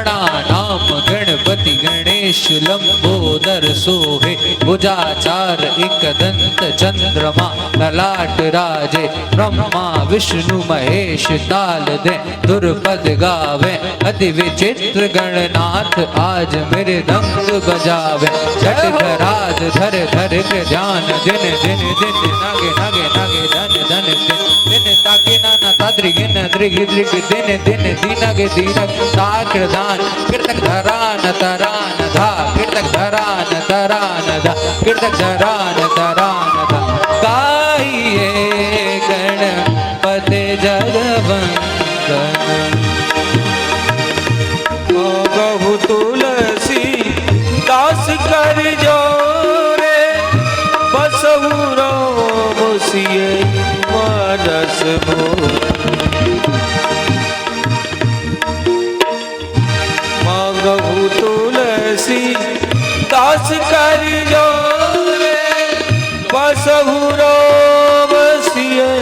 गणानाम गणपति गणेश लंबोदर सोहे भुजाचार एकदंत चंद्रमा ललाट राजे ब्रह्मा विष्णु महेश ताल दे दुर्पद गावे अति विचित्र गणनाथ आज मेरे दंग बजावे जट धराज धर धर के ध्यान दिन दिन दिन नागे नागे नागे धन धन दिन दिन ताके नाना ताद्रि गिन द्रिग द्रिग दिन दिन दीनगे दीनग ताक्र दान कीर्तक धरान तरान धा कीर्तक धरान तरान धा कीर्तक धरान तरान धा गाइए गणपति जगवंदन बहु तुलसी दास कर जोरे बसहु राम सिए मानस मोर मांगहु तुलसी दास कर जोरे बसहु राम सिए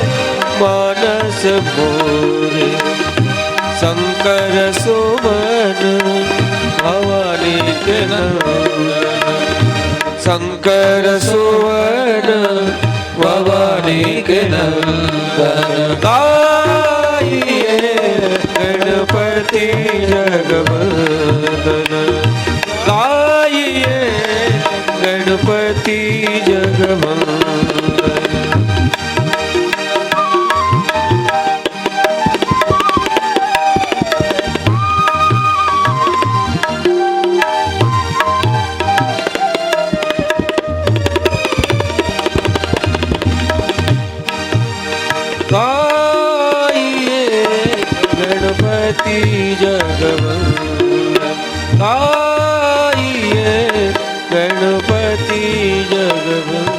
मानस मोर शंकर सुमन भवानी के नंदन शंकर सुमन भवानी के नंदन गाइए गणपति जगवंदन गाइए गणपति जगवंदन जगवंदन गाइए गणपति जगवंदन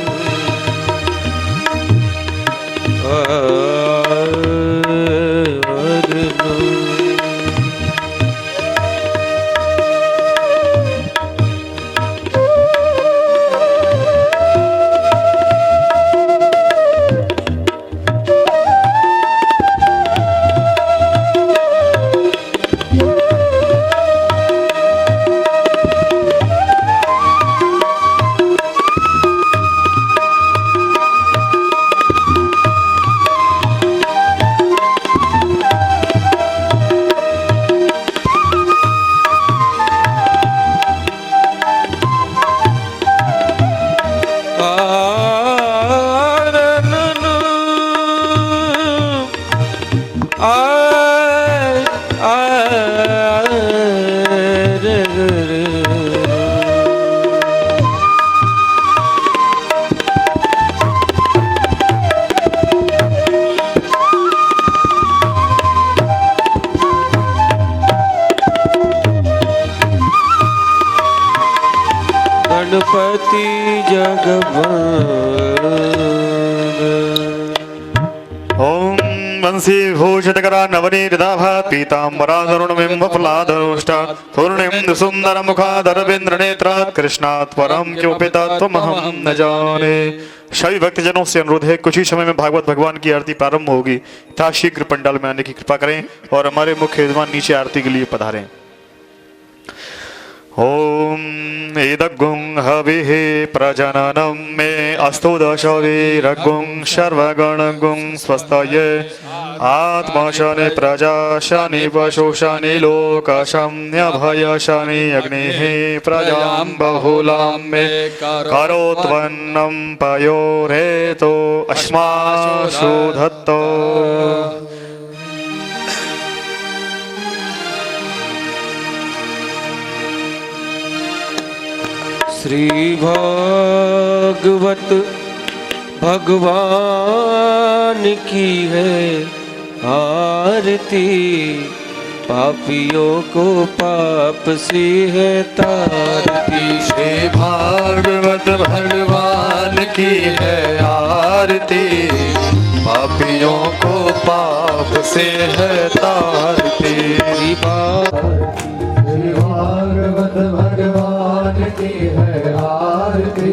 गणपति जगवंदन ओम वंशी भूषितकरा नवनीताभात् पीताम्बराधरुणबिम्बफलाधरोष्टात् पूर्णिं सुन्दरमुखाधरविन्द्रनेत्रात् कृष्णात् परम किमपि तत्त्वमहं न जाने। सभी भक्तजनों से अनुरोध है, कुछ ही समय में भागवत भगवान की आरती प्रारंभ होगी, तथा शीघ्र पंडाल में आने की कृपा करें और हमारे मुख्य यजमान नीचे आरती के लिए पधारें। ओम इदग्गुं हविः प्रजननं मे अस्तु दशवीरग्गुं सर्वगणगुं स्वस्तये आत्मा शनि प्रजा शनि पशु शनि लोक शम्यभय शनि अग्निः प्रजां बहुलां मे करोत्वन्नं पयोरेतो अस्मासु धत्तो। श्री भागवत भगवान की है आरती, पापियों को पाप से है तारती। श्री भागवत भगवान की है आरती, पापियों को पाप से है तारती। श्री भागवत भगवान की है आरती,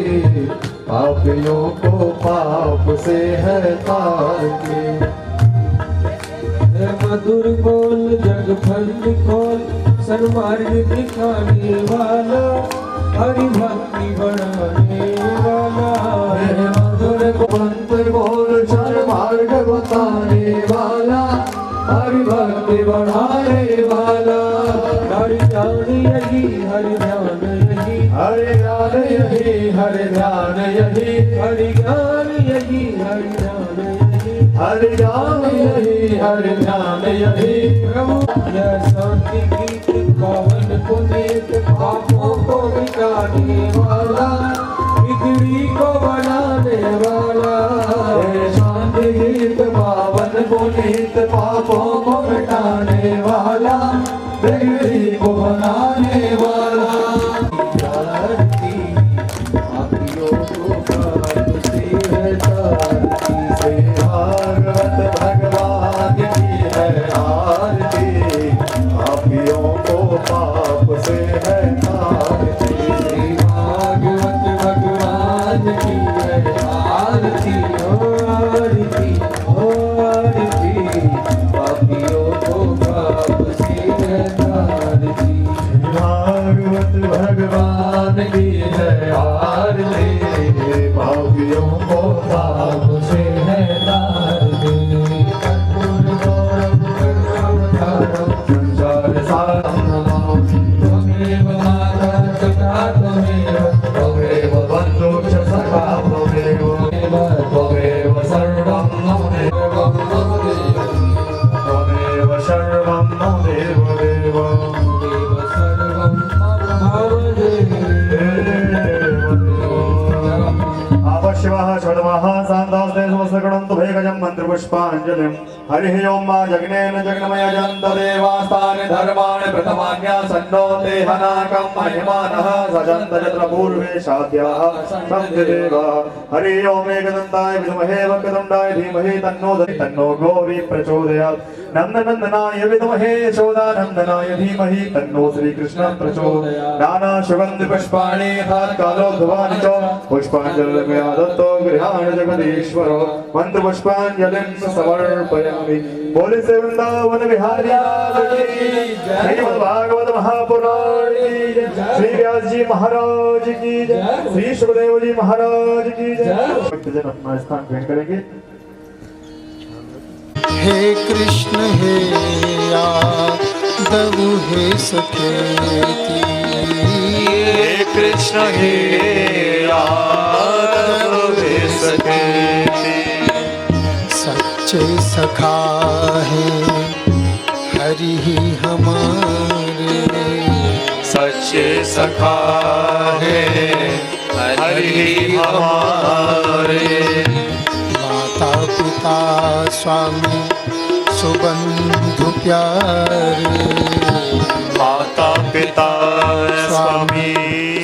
पापियों को पाप से है तारती। मधुर बोल जग फल खोल सन्मार्ग दिखाने वाला, हरि भक्ति बढ़ाने वाला, हे मधुर मंत्र बोल सन्मार्ग बताने वाला, हरि भक्ति बढ़ाने वाला। हरि ध्यान यही, हरि ध्यान यही, हरि ज्ञान यही, हरि ध्यान यही, हरि ज्ञान यही, हरि ध्यान यही, हरि ज्ञान यही, हरि ध्यान यही। प्रभु यह शांति गीत पावन पुनीत, पापों को मिटाने वाला, बिगड़ी को बनाने वाला, हे शांति गीत पावन पुनीत, पापों को मिटाने वाला, बिगड़ी को बनाने वाला। आरती पापियों को पाप से हटाती से, भागवत भगवान की है आरती, पापियों को पाप से है तारती। श्री भागवत भगवान की है आरती, ओ आरती, ओ आरती, पापियों को पाप से हटाती। भागवत भगवान की है आरती, पापियों को पाप से है तारती। कर्पूर गौरव कर्पूरधारम संसार सारम, त्वमेव माता पिता त्वमेव बन्धु च सखा त्वमेव सर्वं मम त्वमेव सर्वं मम देव। आवश्यवाः षड्वाः सान्तास्ते समस्तगणन्तु भेगजं मन्त्रपुष्पाञ्जलिं। हरिः ओं मा जग्नेन जग्नमयजन्त देवास्तानि धर्माणि प्रथमान्यासन्नो देहनाकं महिमानः सजन्त यत्र पूर्वे साध्याः सन्ति देवाः। हरिः ओं एकदन्ताय विद्महे वक्रतुण्डाय धीमहि तन्नो गौरी प्रचोदयात्। नन्दनन्दनाय विद्महे यशोदानन्दनाय धीमहि तन्नो श्रीकृष्णः प्रचोदयात्। नाना सुगन्धि पुष्पाणि कालोद्भवानि च पुष्पाञ्जलिं दत्तो गृहाण जगदीश्वरो मन्त्रपुष्पाञ्जलिं समर्पयामि। बोले से वृंदावन बिहारी लाल की जय। श्रीमद्भागवत महापुराण की जय। श्री व्यास जी महाराज की जय। श्री सुखदेव जी महाराज की जय। भक्तजन अपना स्थान ग्रहण करेंगे। हे कृष्ण हे यादव हे सखेती, हे कृष्ण हे यादव हे सखेती, सच्चे सखा है हरि ही हमारे, सच्चे सखा है हरि हमारे। माता पिता स्वामी सुबंधु प्यारे, माता पिता स्वामी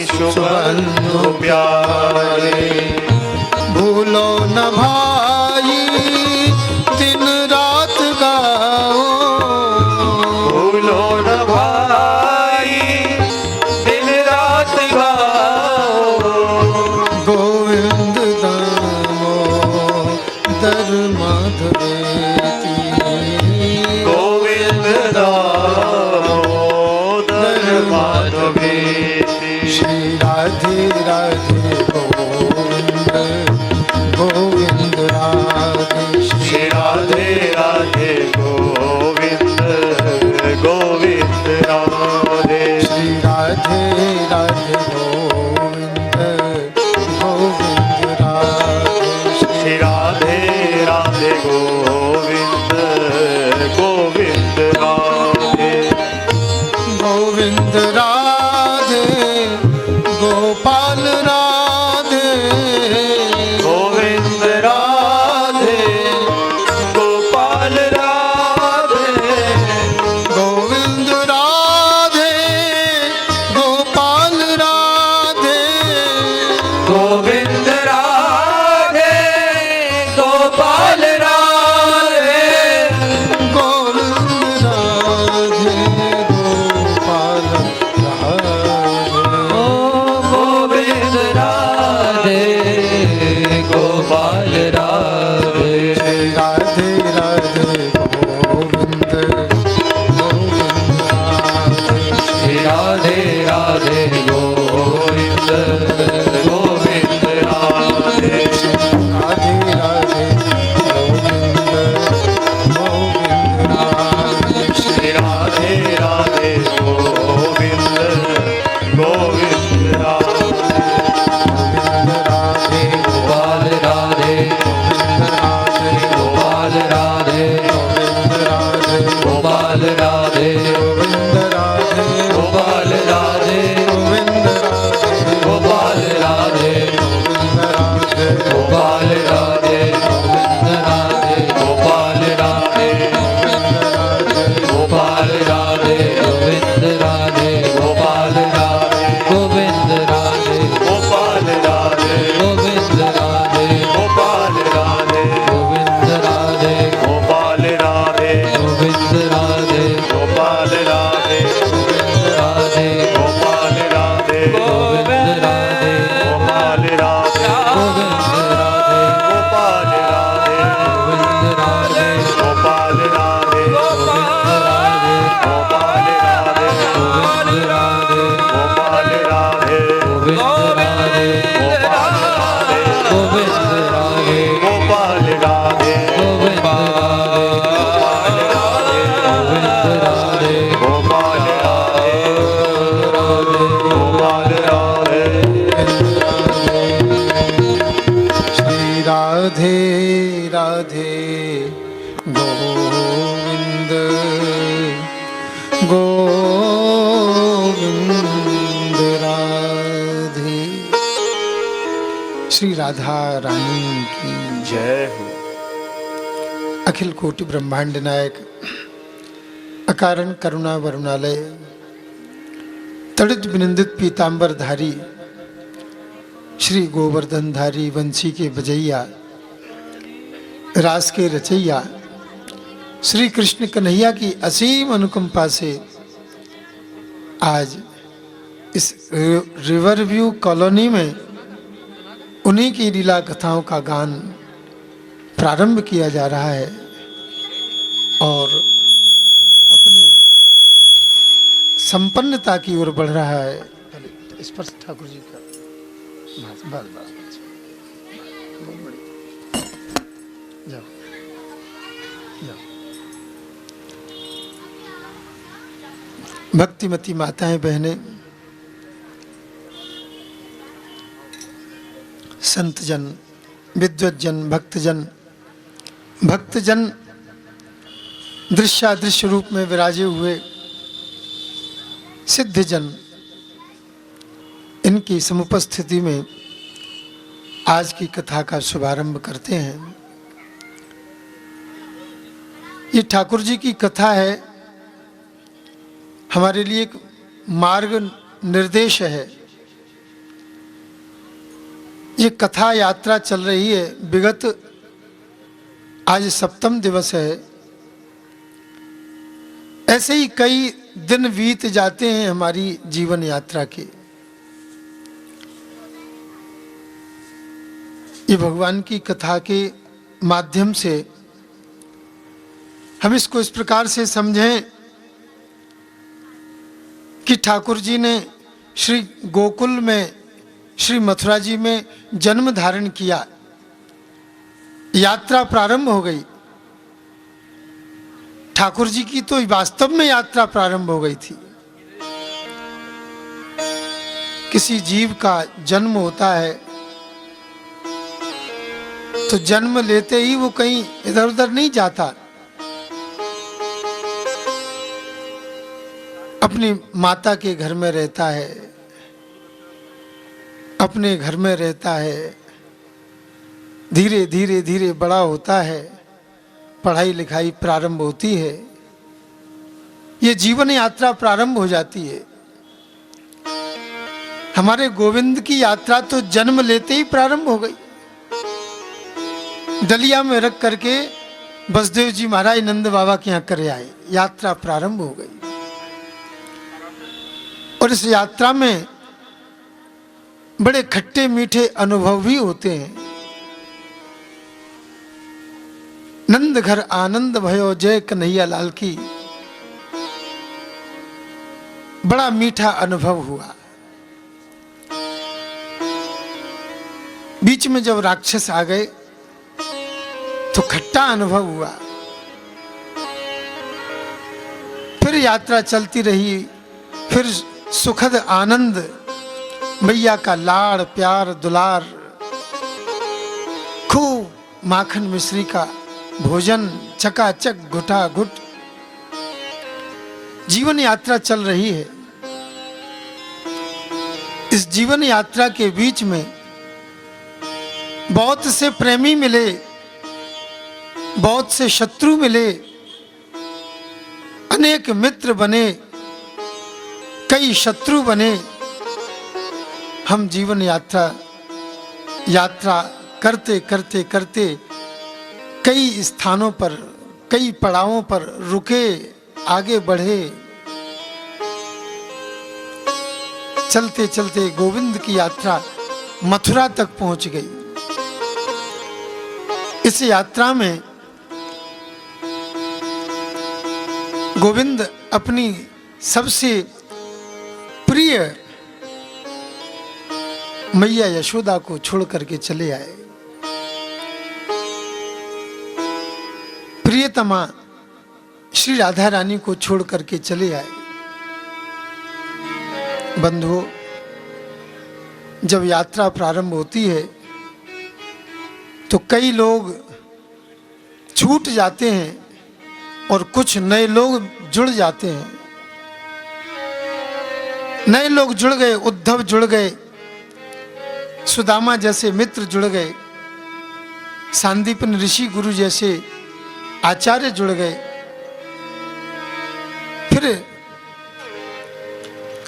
सुबंधु प्यारे। भूलो न भाई दिन रात गाओ, भूलो न भाई दिन रात गाओ, गोविंद दामोदर माधवेती, गोविंद दामोदर माधवेती। श्री राधे राधे गोविंद गोविंद राधे, श्री राधे राधे गोविंद गोविंद राधे। श्री राधे राधे गोविंद गोविंद राधे, श्री राधे राधे गोविंद गोविंद राधे। गोविंद राधे गोपाल राधे, गोविंद राधे गोपाल राधे, गोविंद राधे गोपाल राधे, गोविंद राधे गोपाल राधे, गोविंद राधे गोपाल श्री राधा रानी की जय हो। अखिल कोटि ब्रह्मांड नायक अकारण करुणा वरुणालय तड़ित विनिंदित पीतांबर धारी श्री गोवर्धन धारी वंशी के बजैया रास के रचैया श्री कृष्ण कन्हैया की असीम अनुकंपा से आज इस रिवर व्यू कॉलोनी में उन्हीं की लीला कथाओं का गान प्रारंभ किया जा रहा है और अपने संपन्नता की ओर बढ़ रहा है। स्पर्श ठाकुर जी का बस बस बस बहुत बढ़िया। जाओ जाओ। भक्तिमती माताएं बहनें, संतजन, विद्वज्जन, भक्तजन दृश्यादृश्य रूप में विराजे हुए सिद्धजन, इनकी समुपस्थिति में आज की कथा का शुभारंभ करते हैं। ये ठाकुर जी की कथा है, हमारे लिए एक मार्ग निर्देश है। ये कथा यात्रा चल रही है, विगत आज 7वां दिवस है। ऐसे ही कई दिन बीत जाते हैं हमारी जीवन यात्रा के। ये भगवान की कथा के माध्यम से हम इसको इस प्रकार से समझें कि ठाकुर जी ने श्री गोकुल में, श्री मथुरा जी में जन्म धारण किया, यात्रा प्रारंभ हो गई। ठाकुर जी की तो वास्तव में यात्रा प्रारंभ हो गई थी। किसी जीव का जन्म होता है तो जन्म लेते ही वो कहीं इधर उधर नहीं जाता, अपनी माता के घर में रहता है, अपने घर में रहता है, धीरे धीरे धीरे बड़ा होता है, पढ़ाई लिखाई प्रारंभ होती है, ये जीवन यात्रा प्रारंभ हो जाती है। हमारे गोविंद की यात्रा तो जन्म लेते ही प्रारंभ हो गई। डलिया में रख करके बसदेव जी महाराज नंद बाबा के यहाँ करे आए, यात्रा प्रारंभ हो गई। और इस यात्रा में बड़े खट्टे मीठे अनुभव भी होते हैं। नंद घर आनंद भयो जय कन्हैया लाल की बड़ा मीठा अनुभव हुआ। बीच में जब राक्षस आ गए तो खट्टा अनुभव हुआ। फिर यात्रा चलती रही, फिर सुखद आनंद, मैया का लाड़ प्यार दुलार, खूब माखन मिश्री का भोजन, चकाचक घुटा घुट जीवन यात्रा चल रही है। इस जीवन यात्रा के बीच में बहुत से प्रेमी मिले, बहुत से शत्रु मिले, अनेक मित्र बने, कई शत्रु बने। हम जीवन यात्रा करते करते करते कई स्थानों पर, कई पड़ावों पर रुके, आगे बढ़े। चलते चलते गोविंद की यात्रा मथुरा तक पहुंच गई। इस यात्रा में गोविंद अपनी सबसे प्रिय मैया यशोदा को छोड़ करके चले आए। प्रियतमा श्री राधा रानी को छोड़ करके चले आए। बंधुओं, जब यात्रा प्रारंभ होती है तो कई लोग छूट जाते हैं और कुछ नए लोग जुड़ जाते हैं। नए लोग जुड़ गए, उद्धव जुड़ गए, सुदामा जैसे मित्र जुड़ गए, सांदीपन ऋषि गुरु जैसे आचार्य जुड़ गए। फिर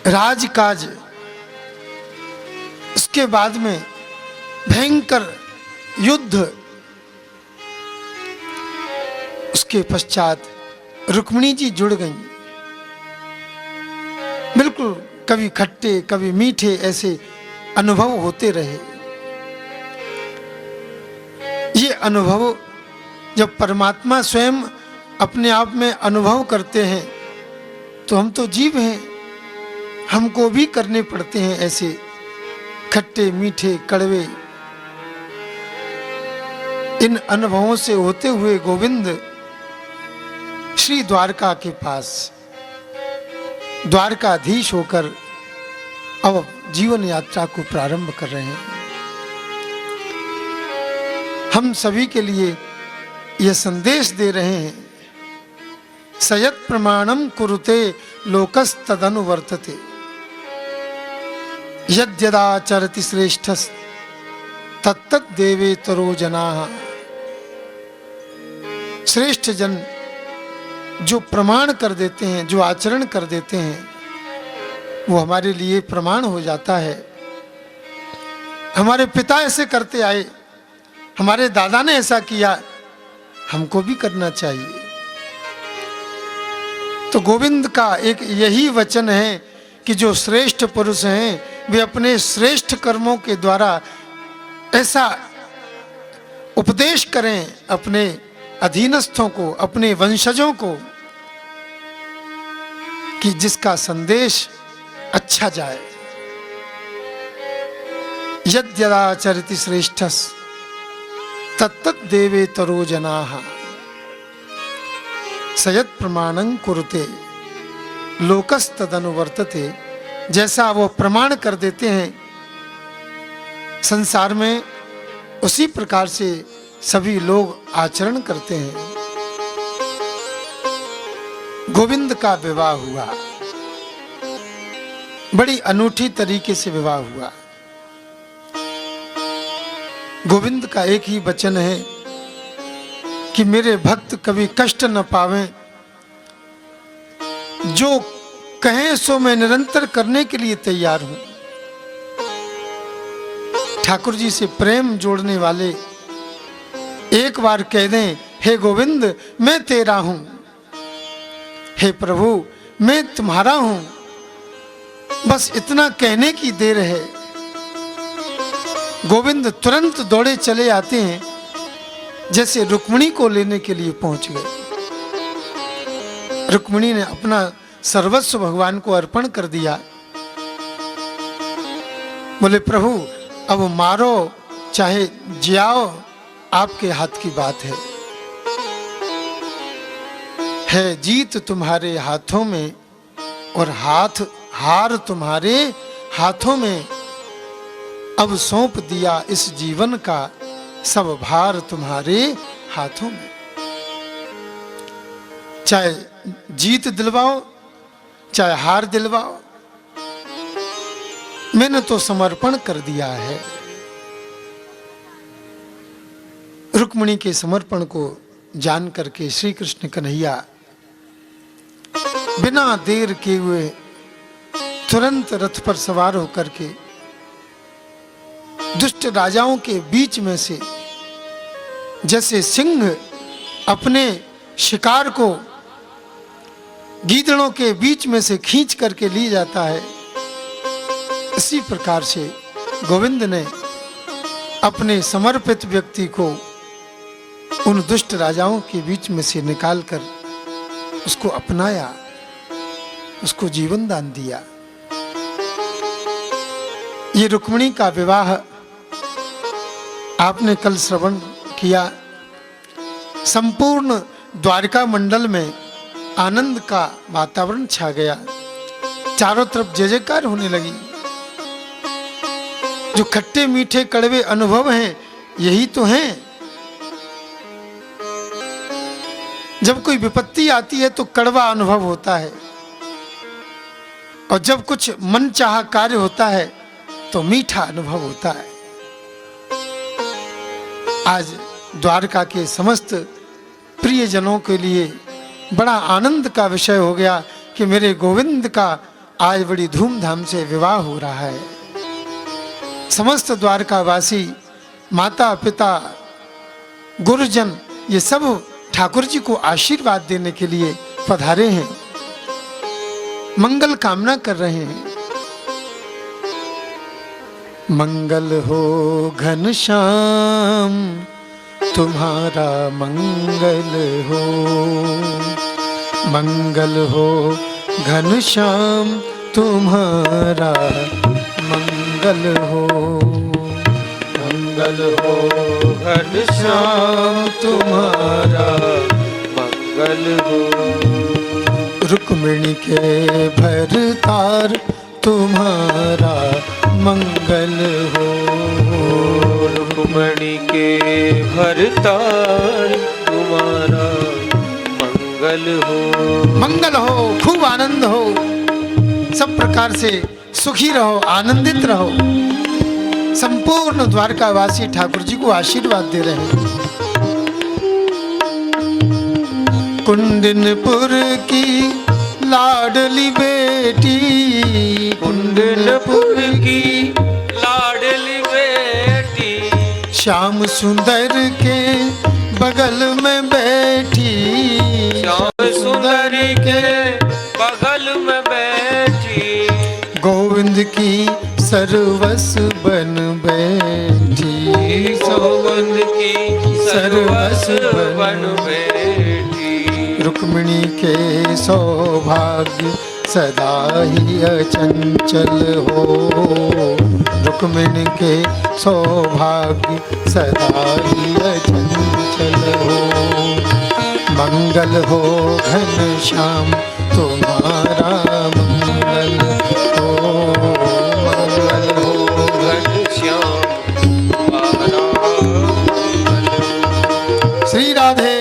राजकाज, उसके बाद में भयंकर युद्ध, उसके पश्चात रुक्मिणी जी जुड़ गईं। बिल्कुल कभी खट्टे कभी मीठे ऐसे अनुभव होते रहे। ये अनुभव जब परमात्मा स्वयं अपने आप में अनुभव करते हैं तो हम तो जीव हैं, हमको भी करने पड़ते हैं ऐसे खट्टे मीठे कड़वे। इन अनुभवों से होते हुए गोविंद श्री द्वारका के पास द्वारकाधीश होकर अब जीवन यात्रा को प्रारंभ कर रहे हैं। हम सभी के लिए यह संदेश दे रहे हैं, सयत् प्रमाणम कुरुते लोकस्तदनुवर्तते यद्यदाचरति श्रेष्ठस् तत्तत् देवेतरो जनाः। श्रेष्ठ जन जो प्रमाण कर देते हैं, जो आचरण कर देते हैं, वो हमारे लिए प्रमाण हो जाता है। हमारे पिता ऐसे करते आए, हमारे दादा ने ऐसा किया, हमको भी करना चाहिए। तो गोविंद का एक यही वचन है कि जो श्रेष्ठ पुरुष हैं वे अपने श्रेष्ठ कर्मों के द्वारा ऐसा उपदेश करें अपने अधीनस्थों को, अपने वंशजों को, कि जिसका संदेश अच्छा जाए। यद्यदाचरति श्रेष्ठस् तत्तत् देवेतरो जनाः सयत् प्रमाणं कुरुते लोकस्तदनुवर्तते। जैसा वो प्रमाण कर देते हैं संसार में, उसी प्रकार से सभी लोग आचरण करते हैं। गोविंद का विवाह हुआ, बड़ी अनूठी तरीके से विवाह हुआ। गोविंद का एक ही वचन है कि मेरे भक्त कभी कष्ट न पावें, जो कहें सो मैं निरंतर करने के लिए तैयार हूं। ठाकुर जी से प्रेम जोड़ने वाले एक बार कह दें, हे गोविंद मैं तेरा हूं, हे प्रभु मैं तुम्हारा हूं, बस इतना कहने की देर है। गोविंद तुरंत दौड़े चले आते हैं, जैसे रुक्मिणी को लेने के लिए पहुंच गए। रुक्मिणी ने अपना सर्वस्व भगवान को अर्पण कर दिया। बोले प्रभु अब मारो चाहे जियाओ, आपके हाथ की बात है जीत तुम्हारे हाथों में और हार तुम्हारे हाथों में। अब सौंप दिया इस जीवन का सब भार तुम्हारे हाथों में। चाहे जीत दिलवाओ चाहे हार दिलवाओ, मैंने तो समर्पण कर दिया है। रुक्मिणी के समर्पण को जान करके श्री कृष्ण कन्हैया बिना देर किए हुए तुरंत रथ पर सवार होकर के दुष्ट राजाओं के बीच में से, जैसे सिंह अपने शिकार को गीदड़ों के बीच में से खींच करके ले जाता है, इसी प्रकार से गोविंद ने अपने समर्पित व्यक्ति को उन दुष्ट राजाओं के बीच में से निकालकर उसको अपनाया, उसको जीवन दान दिया। ये रुक्मिणी का विवाह आपने कल श्रवण किया। संपूर्ण द्वारका मंडल में आनंद का वातावरण छा गया, चारों तरफ जय जयकार होने लगी। जो खट्टे मीठे कड़वे अनुभव हैं यही तो हैं। जब कोई विपत्ति आती है तो कड़वा अनुभव होता है, और जब कुछ मन चाहा कार्य होता है तो मीठा अनुभव होता है। आज द्वारका के समस्त प्रियजनों के लिए बड़ा आनंद का विषय हो गया कि मेरे गोविंद का आज बड़ी धूमधाम से विवाह हो रहा है। समस्त द्वारकावासी, माता पिता, गुरुजन, ये सब ठाकुर जी को आशीर्वाद देने के लिए पधारे हैं, मंगल कामना कर रहे हैं। मंगल हो घनश्याम तुम्हारा मंगल हो, मंगल हो घनश्याम तुम्हारा मंगल हो, मंगल हो घनश्याम तुम्हारा मंगल हो। रुक्मिणी के भरतार तुम्हारा मंगल हो, रुक्मिणी के भरतार तुम्हारा मंगल हो। मंगल हो, खूब आनंद हो, सब प्रकार से सुखी रहो, आनंदित रहो। संपूर्ण द्वारकावासी ठाकुर जी को आशीर्वाद दे रहे हैं। कुंडनपुर की लाडली बेटी, कुंडनपुर की लाडली बेटी, श्याम सुंदर के बगल में बैठी, श्याम सुंदर के बगल में बैठी, गोविंद की सर्वस बन बैठी, गोविंद की सर्वस बन बैठी। रुक्मिणी के सौभाग्य सदा ही अचंचल हो, रुक्मिणी के सौभाग्य सदा ही अचंचल हो। मंगल हो घनश्याम तुम्हारा मंगल हो, मंगल हो घनश्याम तुम्हारा मंगल। श्री राधे।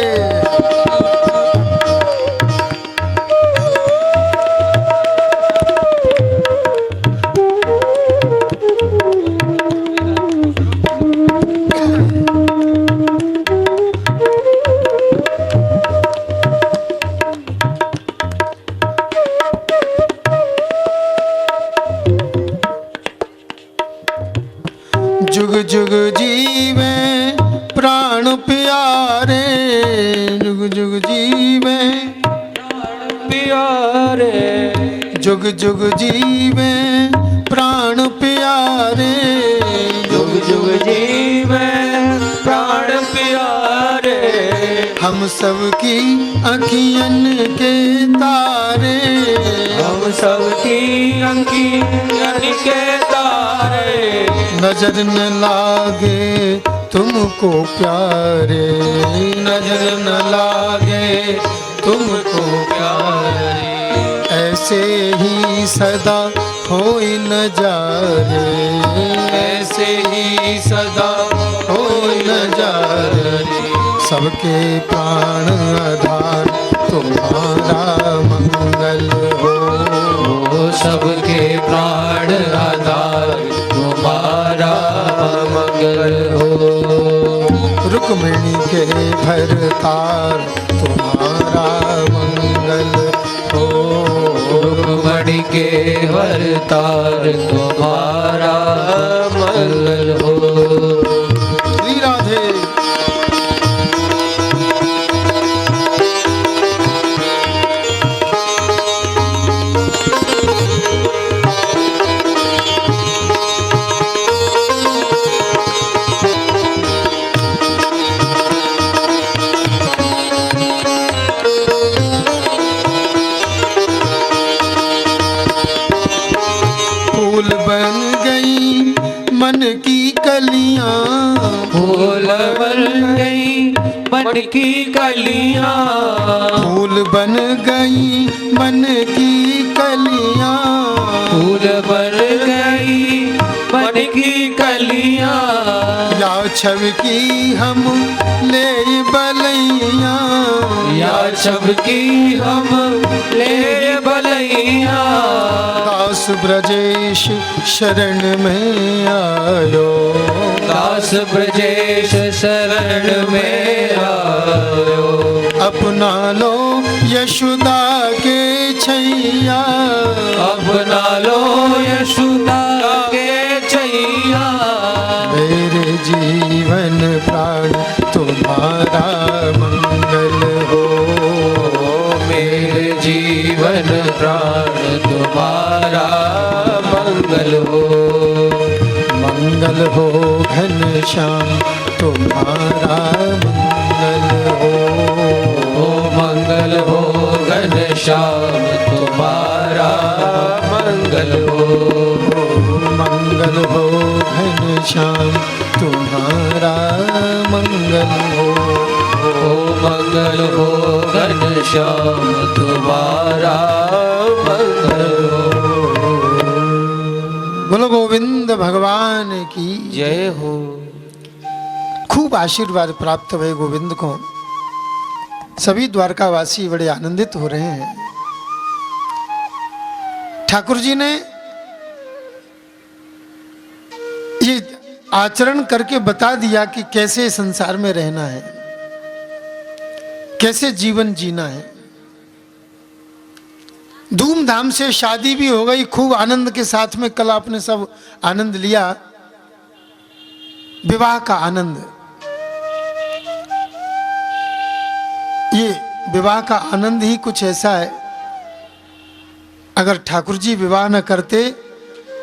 जुग जुग जीवे प्राण प्यारे, जुग जुग जीवे प्यारे, जुग जुग जीवे प्राण प्यारे, जुग जुग जीवे प्राण प्यारे। हम सब की अखियन के तारे, हम सब की अखियन के तारे, नजर न लागे तुमको प्यारे, नजर न लागे तुमको प्यारे। ऐसे ही सदा होई नजारे, ऐसे ही सदा होई नजारे। सबके प्राण आधार तुम्हारा मंगल हो, सबके प्राण आधार तुम्हारा मंगल हो। रुक्मिणी के भरतार तुम्हारा मंगल हो, रुक्मिणी के भरतार तुम्हारा मंगल हो। श्री राधे। फूल बन गई मन की कलियां, फूल बन गई मन की कलियां, फूल बन गई मन की कलियां, फूल बन गई मन की कलियां। या छव की हम ले बलैया, या छब की हम ले बलैया। दास ब्रजेश शरण में आयो, दास ब्रजेश शरण में आयो। अपना लो यशोदा के छैया, अपना लो यशोदा के छैया। मेरे जीवन प्राण तुम्हारा मंगल हो, मेरे जीवन प्राण तुम्हारा मंगल हो। मंगल हो घनश्याम तुम्हारा मंगल हो, मंगल हो घनश्याम तुम्हारा मंगल हो। मंगल हो घनश्याम तुम्हारा मंगल हो, मंगल हो घनश्याम तुम्हारा मंगल हो। बोलो गोविंद भगवान की जय हो। खूब आशीर्वाद प्राप्त हुए गोविंद को। सभी द्वारकावासी बड़े आनंदित हो रहे हैं। ठाकुर जी ने ये आचरण करके बता दिया कि कैसे संसार में रहना है, कैसे जीवन जीना है। धूमधाम से शादी भी हो गई, खूब आनंद के साथ में। कल आपने सब आनंद लिया, विवाह का आनंद। ये विवाह का आनंद ही कुछ ऐसा है, अगर ठाकुर जी विवाह न करते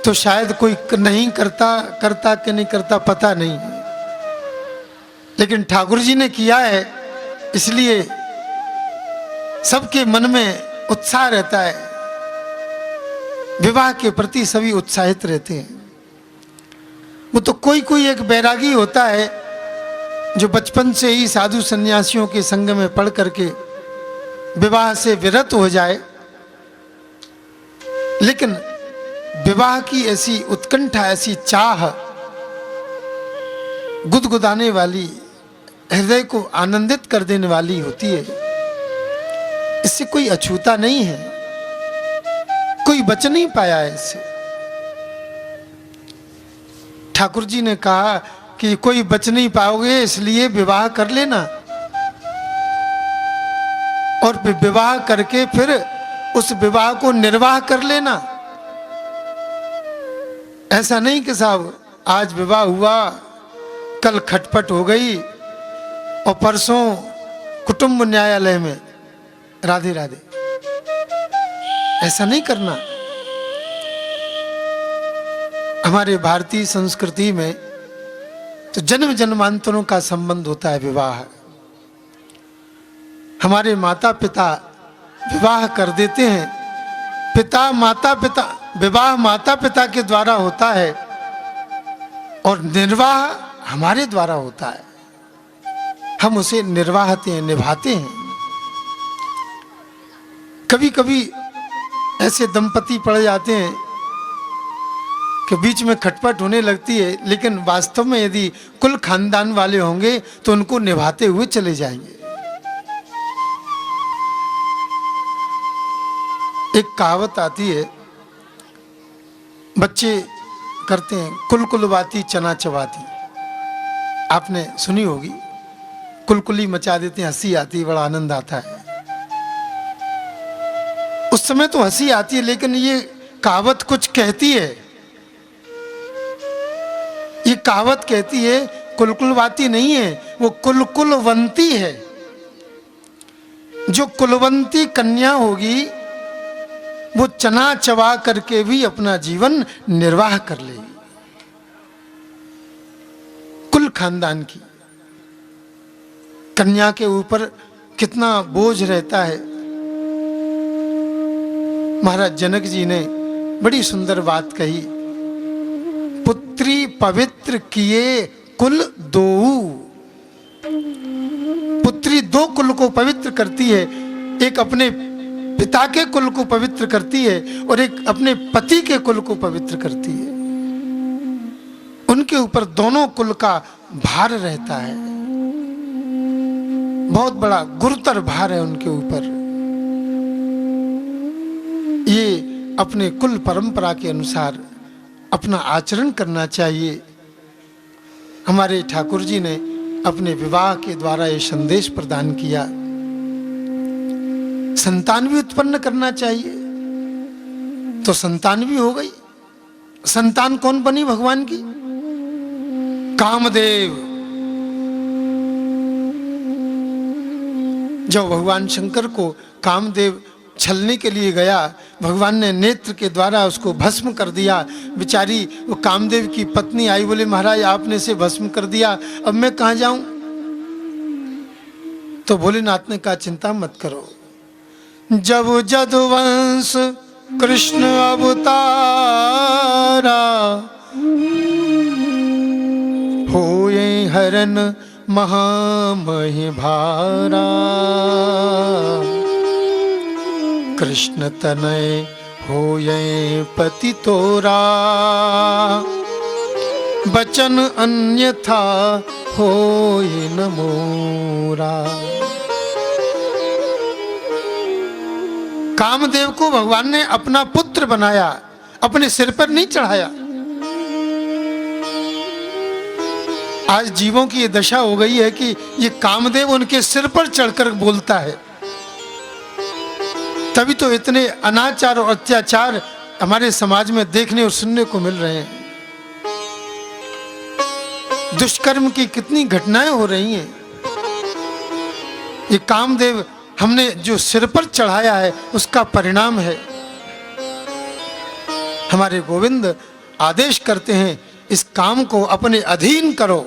तो शायद कोई नहीं करता कि नहीं करता पता नहीं, लेकिन ठाकुर जी ने किया है, इसलिए सबके मन में उत्साह रहता है। विवाह के प्रति सभी उत्साहित रहते हैं। वो तो कोई कोई एक बैरागी होता है जो बचपन से ही साधु सन्यासियों के संग में पढ़ करके विवाह से विरत हो जाए, लेकिन विवाह की ऐसी उत्कंठा, ऐसी चाह गुदगुदाने वाली, हृदय को आनंदित कर देने वाली होती है। इससे कोई अछूता नहीं है, कोई बच नहीं पाया है इससे। ठाकुर जी ने कहा कि कोई बच नहीं पाओगे, इसलिए विवाह कर लेना, और विवाह करके फिर उस विवाह को निर्वाह कर लेना। ऐसा नहीं कि साहब आज विवाह हुआ, कल खटपट हो गई और परसों कुटुंब न्यायालय में राधे राधे। ऐसा नहीं करना। हमारे भारतीय संस्कृति में तो जन्म जन्मांतरों का संबंध होता है विवाह। हमारे माता पिता विवाह कर देते हैं। विवाह माता पिता के द्वारा होता है और निर्वाह हमारे द्वारा होता है। हम उसे निर्वाहते हैं, निभाते हैं। कभी कभी ऐसे दंपति पड़ जाते हैं कि बीच में खटपट होने लगती है, लेकिन वास्तव में यदि कुल खानदान वाले होंगे तो उनको निभाते हुए चले जाएंगे। एक कहावत आती है, बच्चे करते हैं कुलकुलवाती चना चबाती। आपने सुनी होगी, कुलकुली मचा देते हैं, हंसी आती है, बड़ा आनंद आता है। उस समय तो हंसी आती है, लेकिन ये कहावत कुछ कहती है। ये कहावत कहती है कुलकुलवाती नहीं है, वो कुलकुलवंती है। जो कुलवंती कन्या होगी वो चना चबा करके भी अपना जीवन निर्वाह कर लेगी। कुल खानदान की कन्या के ऊपर कितना बोझ रहता है। महाराज जनक जी ने बड़ी सुंदर बात कही, पुत्री पवित्र किए कुल दो। पुत्री दो कुल को पवित्र करती है, एक अपने पिता के कुल को पवित्र करती है और एक अपने पति के कुल को पवित्र करती है। उनके ऊपर दोनों कुल का भार रहता है, बहुत बड़ा गुरुतर भार है उनके ऊपर। ये अपने कुल परंपरा के अनुसार अपना आचरण करना चाहिए। हमारे ठाकुर जी ने अपने विवाह के द्वारा ये संदेश प्रदान किया। संतान भी उत्पन्न करना चाहिए, तो संतान भी हो गई। संतान कौन बनी भगवान की? कामदेव। जब भगवान शंकर को कामदेव छलने के लिए गया, भगवान ने नेत्र के द्वारा उसको भस्म कर दिया। बेचारी वो कामदेव की पत्नी आई, बोले महाराज आपने से भस्म कर दिया, अब मैं कहाँ जाऊं? तो भोलेनाथ ने कहा चिंता मत करो। जब जदुवंश कृष्ण अवतारा होए हरन महामहि भारा, कृष्ण तनय होए पति तोरा, बचन अन्यथा होए न मोरा। कामदेव को भगवान ने अपना पुत्र बनाया, अपने सिर पर नहीं चढ़ाया। आज जीवों की ये दशा हो गई है कि ये कामदेव उनके सिर पर चढ़कर बोलता है। तभी तो इतने अनाचार और अत्याचार हमारे समाज में देखने और सुनने को मिल रहे हैं। दुष्कर्म की कितनी घटनाएं हो रही हैं। ये कामदेव हमने जो सिर पर चढ़ाया है उसका परिणाम है। हमारे गोविंद आदेश करते हैं इस काम को अपने अधीन करो,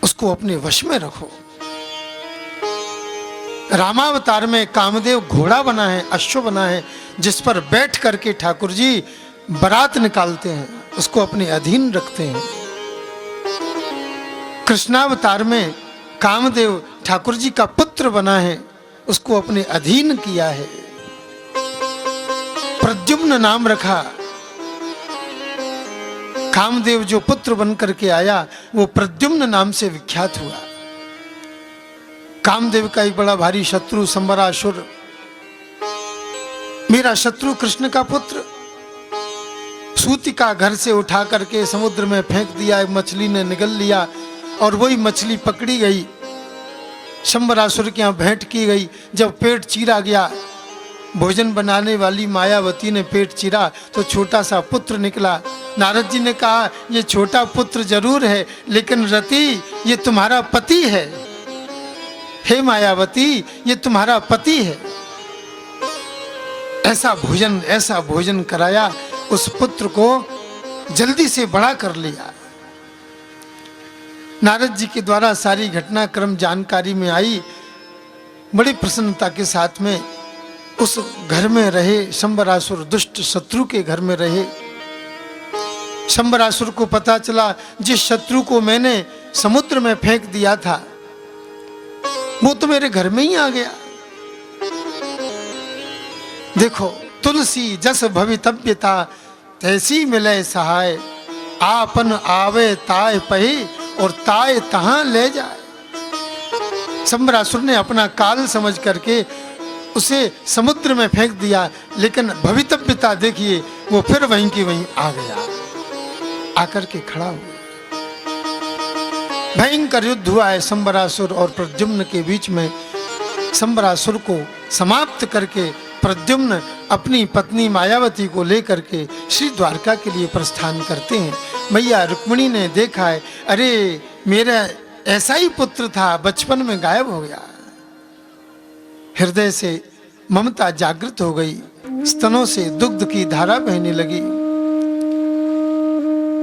उसको अपने वश में रखो। रामावतार में कामदेव घोड़ा बना है, अश्व बना है, जिस पर बैठ करके ठाकुर जी बारात निकालते हैं, उसको अपने अधीन रखते हैं। कृष्णावतार में कामदेव ठाकुर जी का पुत्र बना है, उसको अपने अधीन किया है। प्रद्युम्न नाम रखा। कामदेव जो पुत्र बन करके आया वो प्रद्युम्न नाम से विख्यात हुआ। कामदेव का एक बड़ा भारी शत्रु संबरासुर, मेरा शत्रु कृष्ण का पुत्र, सूतिका घर से उठा करके समुद्र में फेंक दिया, एक मछली ने निगल लिया और वही मछली पकड़ी गई, शंबरासुर के यहाँ भेंट की गई। जब पेट चीरा गया, भोजन बनाने वाली मायावती ने पेट चीरा तो छोटा सा पुत्र निकला। नारद जी ने कहा ये छोटा पुत्र जरूर है, लेकिन रति ये तुम्हारा पति है। हे मायावती ये तुम्हारा पति है। ऐसा भोजन कराया, उस पुत्र को जल्दी से बड़ा कर लिया। नारद जी के द्वारा सारी घटनाक्रम जानकारी में आई। बड़ी प्रसन्नता के साथ में उस घर में रहे, शंबरासुर दुष्ट शत्रु के घर में रहे। शंबरासुर को पता चला जिस शत्रु को मैंने समुद्र में फेंक दिया था वो तो मेरे घर में ही आ गया। देखो तुलसी जस भवितव्यता तैसी मिले सहाय, आपन आवे ताय पही और ताय तहां ले जाए। शंबरासुर ने अपना काल समझ करके उसे समुद्र में फेंक दिया, लेकिन भवितव्यता देखिए वो फिर वहीं की वहीं आ गया, आकर के खड़ा हुआ। भयंकर युद्ध हुआ है शंबरासुर और प्रद्युम्न के बीच में। शंबरासुर को समाप्त करके प्रद्युम्न अपनी पत्नी मायावती को लेकर के श्री द्वारका के लिए प्रस्थान करते हैं। मैया रुक्मिणी ने देखा है, अरे मेरा ऐसा ही पुत्र था, बचपन में गायब हो गया। हृदय से ममता जागृत हो गई, स्तनों से दुग्ध की धारा बहने लगी।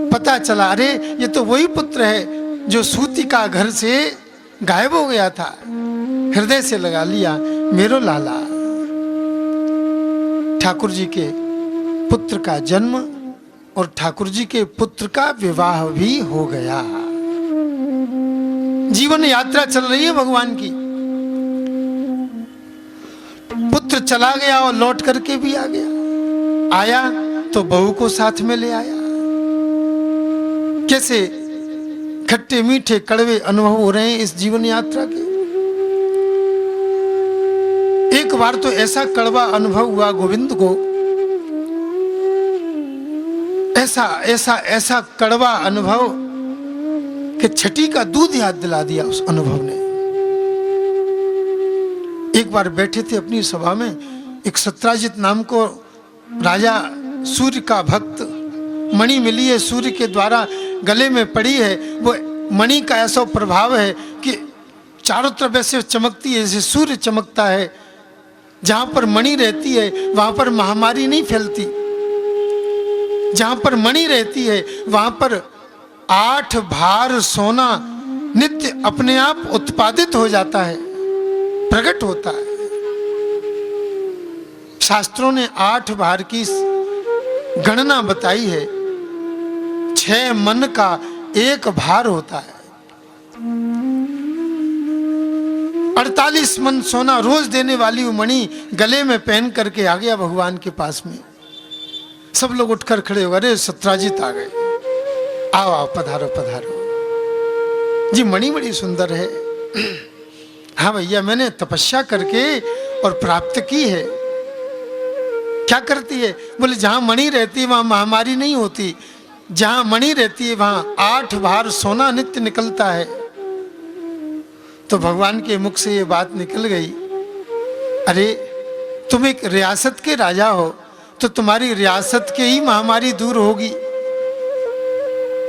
पता चला अरे ये तो वही पुत्र है जो सूतिका घर से गायब हो गया था। हृदय से लगा लिया, मेरो लाला। ठाकुर जी के पुत्र का जन्म और ठाकुर जी के पुत्र का विवाह भी हो गया। जीवन यात्रा चल रही है भगवान की। पुत्र चला गया और लौट करके भी आ गया। आया तो बहू को साथ में ले आया। कैसे खट्टे मीठे कड़वे अनुभव हो रहे हैं इस जीवन यात्रा के। एक एक बार तो ऐसा कड़वा अनुभव हुआ गोविंद को, ऐसा ऐसा ऐसा कड़वा अनुभव कि छठी का दूध याद दिला दिया उस अनुभव ने। एक बार बैठे थे अपनी सभा में, एक सत्राजित नाम को राजा, सूर्य का भक्त, मणि मिली है सूर्य के द्वारा, गले में पड़ी है। वो मणि का ऐसा प्रभाव है कि चारों तरफ ऐसे चमकती है जैसे सूर्य चमकता है। जहां पर मणि रहती है वहां पर महामारी नहीं फैलती। जहां पर मणि रहती है वहां पर 8 भार सोना नित्य अपने आप उत्पादित हो जाता है, प्रकट होता है। शास्त्रों ने 8 भार की गणना बताई है। 6 मन का 1 भार होता है। 48 मन सोना रोज देने वाली वो मणि गले में पहन करके आ गया भगवान के पास में। सब लोग उठकर खड़े हो गए, अरे सत्राजित आ गए, आओ आओ पधारो पधारो जी, मणि बड़ी सुंदर है। हाँ भैया, मैंने तपस्या करके और प्राप्त की है। क्या करती है? बोले जहां मणि रहती है वहां महामारी नहीं होती। जहां मणि रहती है वहां 8 भार सोना नित्य निकलता है। तो भगवान के मुख से ये बात निकल गई, अरे तुम एक रियासत के राजा हो तो तुम्हारी रियासत के ही महामारी दूर होगी।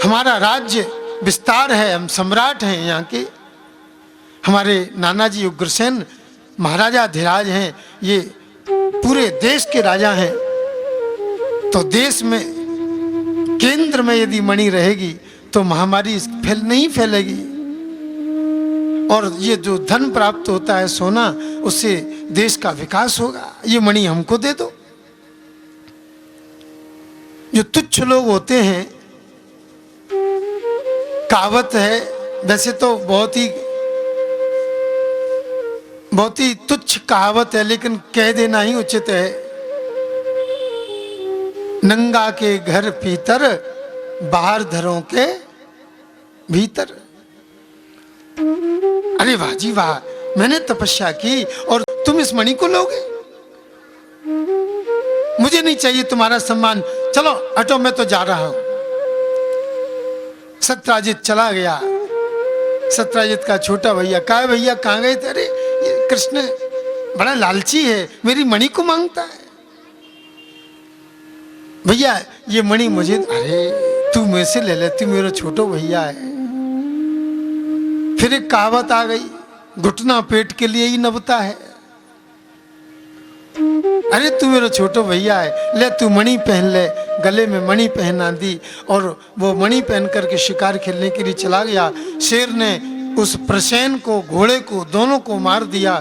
हमारा राज्य विस्तार है, हम सम्राट हैं यहाँ के। हमारे नाना जी उग्रसेन महाराजा धीराज हैं, ये पूरे देश के राजा हैं। तो देश में केंद्र में यदि मणि रहेगी तो महामारी नहीं फैलेगी। और ये जो धन प्राप्त होता है सोना, उससे देश का विकास होगा। ये मणि हमको दे दो। जो तुच्छ लोग होते हैं, कहावत है, वैसे तो बहुत ही तुच्छ कहावत है, लेकिन कह देना ही उचित है। नंगा के घर भीतर, बाहर धरों के भीतर। अरे वाह जी वाह, मैंने तपस्या की और तुम इस मणि को लोगे? मुझे नहीं चाहिए तुम्हारा सम्मान, चलो हटो, मैं तो जा रहा हूं। सत्राजित चला गया। सत्राजित का छोटा भैया, कहा भैया कहाँ गए थे? अरे ये कृष्ण बड़ा लालची है, मेरी मणि को मांगता है। भैया ये मणि मुझे, अरे तू मेरे से ले ले, तू मेरा छोटो भैया है। फिर एक कहावत आ गई, घुटना पेट के लिए ही नबता है। अरे तू मेरा छोटो भैया है, ले तू मणि पहन ले। गले में मणि पहना दी और वो मणि पहन करके शिकार खेलने के लिए चला गया। शेर ने उस प्रसेन को, घोड़े को, दोनों को मार दिया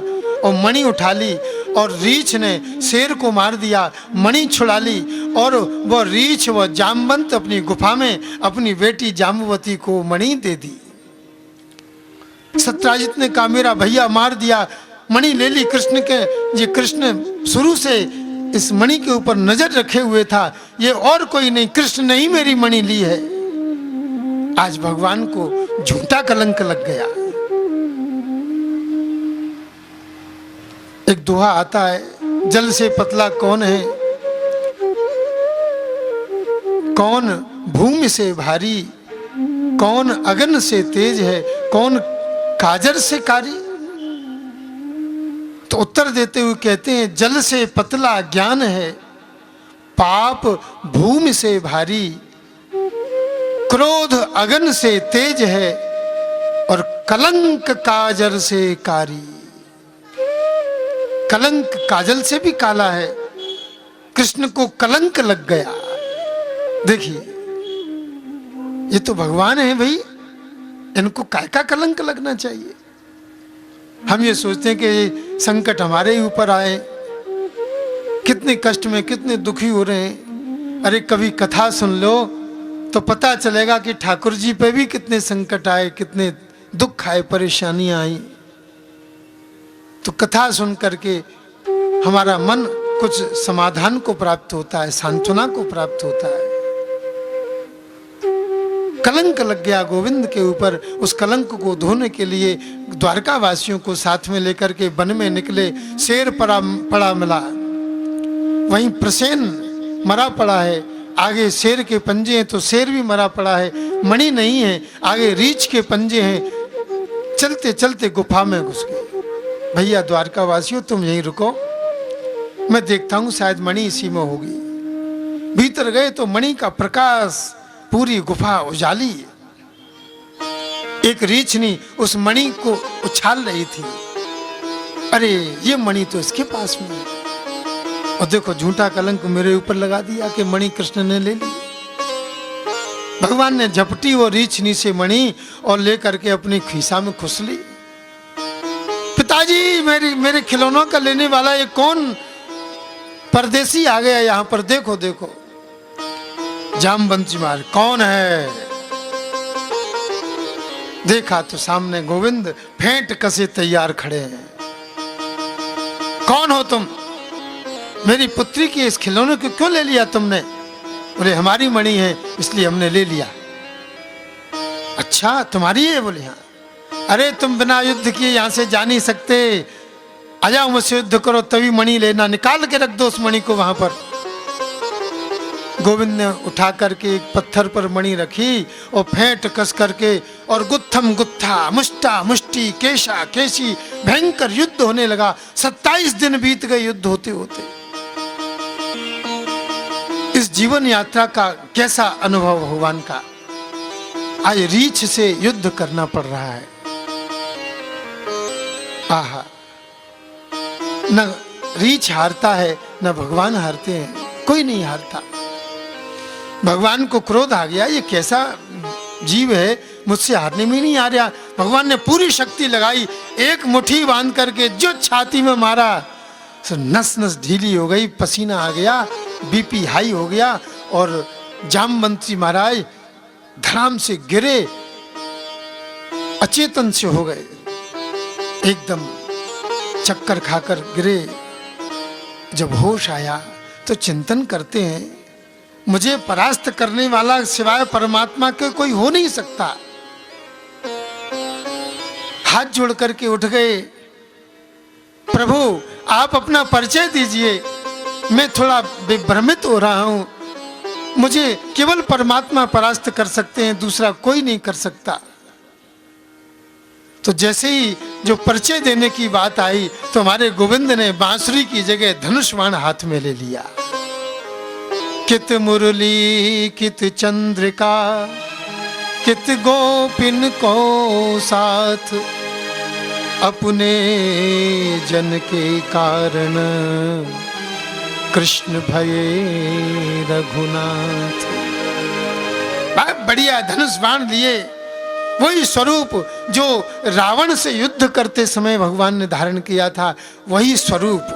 और मणि उठा ली। और रीछ ने शेर को मार दिया, मणि छुड़ा ली। और वो रीछ, वो जामवंत अपनी गुफा में अपनी बेटी जाम्बवती को मणि दे दी। सत्राजित ने कहा मेरा भैया मार दिया, मणि ले ली कृष्ण के। ये कृष्ण शुरू से इस मणि के ऊपर नजर रखे हुए था, ये और कोई नहीं, कृष्ण ने ही मेरी मणि ली है। आज भगवान को झूठा कलंक लग गया। एक दोहा आता है, जल से पतला कौन है, कौन भूमि से भारी, कौन अगन से तेज है, कौन काजर से कारी। तो उत्तर देते हुए कहते हैं, जल से पतला ज्ञान है, पाप भूमि से भारी, क्रोध अगन से तेज है और कलंक काजर से कारी। कलंक काजल से भी काला है। कृष्ण को कलंक लग गया। देखिए, ये तो भगवान है भाई, इनको काय का कलंक लगना चाहिए। हम ये सोचते हैं कि संकट हमारे ही ऊपर आए, कितने कष्ट में, कितने दुखी हो रहे हैं। अरे कभी कथा सुन लो तो पता चलेगा कि ठाकुर जी पे भी कितने संकट आए, कितने दुख आए, परेशानियां आई। तो कथा सुन करके हमारा मन कुछ समाधान को प्राप्त होता है, सांत्वना को प्राप्त होता है। कलंक लग गया गोविंद के ऊपर। उस कलंक को धोने के लिए द्वारका वासियों को साथ में लेकर के वन में निकले। शेर पड़ा मिला, वहीं प्रसेन मरा पड़ा है, आगे शेर के पंजे हैं तो शेर भी मरा पड़ा है, मणि नहीं है, आगे रीछ के पंजे हैं। चलते चलते गुफा में घुस गए। भैया द्वारका वासियों तुम यहीं रुको, मैं देखता हूं शायद मणि इसी में होगी। भीतर गए तो मणि का प्रकाश पूरी गुफा उजाली। एक रीछनी उस मणि को उछाल रही थी। अरे ये मणि तो इसके पास में है, और देखो झूठा कलंक मेरे ऊपर लगा दिया कि मणि कृष्ण ने ले ली। भगवान ने झपटी वो रीछनी से मणि और लेकर के अपनी खीसा में खुस ली। पिताजी मेरे खिलौनों का लेने वाला ये कौन परदेसी आ गया यहाँ पर, देखो देखो। जामवंत जी महाराज कौन है? देखा तो सामने गोविंद फेंट कसे तैयार खड़े हैं। कौन हो तुम? मेरी पुत्री की इस खिलौने को क्यों ले लिया तुमने? बोले हमारी मणि है इसलिए हमने ले लिया। अच्छा तुम्हारी है? बोले हाँ। अरे तुम बिना युद्ध किए यहां से जा नहीं सकते, आ जाओ मुझसे युद्ध करो तभी मणि लेना। निकाल के रख दो उस मणि को वहां पर। गोविंद ने उठा करके एक पत्थर पर मणि रखी और फेंट कस करके और गुत्थम गुत्था मुष्टा मुष्टि केशा केशी भयंकर युद्ध होने लगा। 27 दिन बीत गए युद्ध होते होते। इस जीवन यात्रा का कैसा अनुभव भगवान का। आज रीछ से युद्ध करना पड़ रहा है। आहा, न रीछ हारता है न भगवान हारते हैं, कोई नहीं हारता। भगवान को क्रोध आ गया, ये कैसा जीव है, मुझसे हारने में नहीं आ रहा। भगवान ने पूरी शक्ति लगाई, एक मुट्ठी बांध करके जो छाती में मारा, नस नस ढीली हो गई, पसीना आ गया, बीपी हाई हो गया और जामवंत जी महाराज धड़ाम से गिरे, अचेतन से हो गए, एकदम चक्कर खाकर गिरे। जब होश आया तो चिंतन करते हैं, मुझे परास्त करने वाला सिवाय परमात्मा के कोई हो नहीं सकता। हाथ जोड़ करके उठ गए, प्रभु आप अपना परिचय दीजिए, मैं थोड़ा विभ्रमित हो रहा हूं, मुझे केवल परमात्मा परास्त कर सकते हैं, दूसरा कोई नहीं कर सकता। तो जैसे ही जो परिचय देने की बात आई तो हमारे गोविंद ने बांसुरी की जगह धनुष बाण हाथ में ले लिया। कित मुरली कित चंद्रिका कित गोपिन को साथ, अपने जन के कारण कृष्ण भये रघुनाथ। बढ़िया धनुष बाण लिए, वही स्वरूप जो रावण से युद्ध करते समय भगवान ने धारण किया था, वही स्वरूप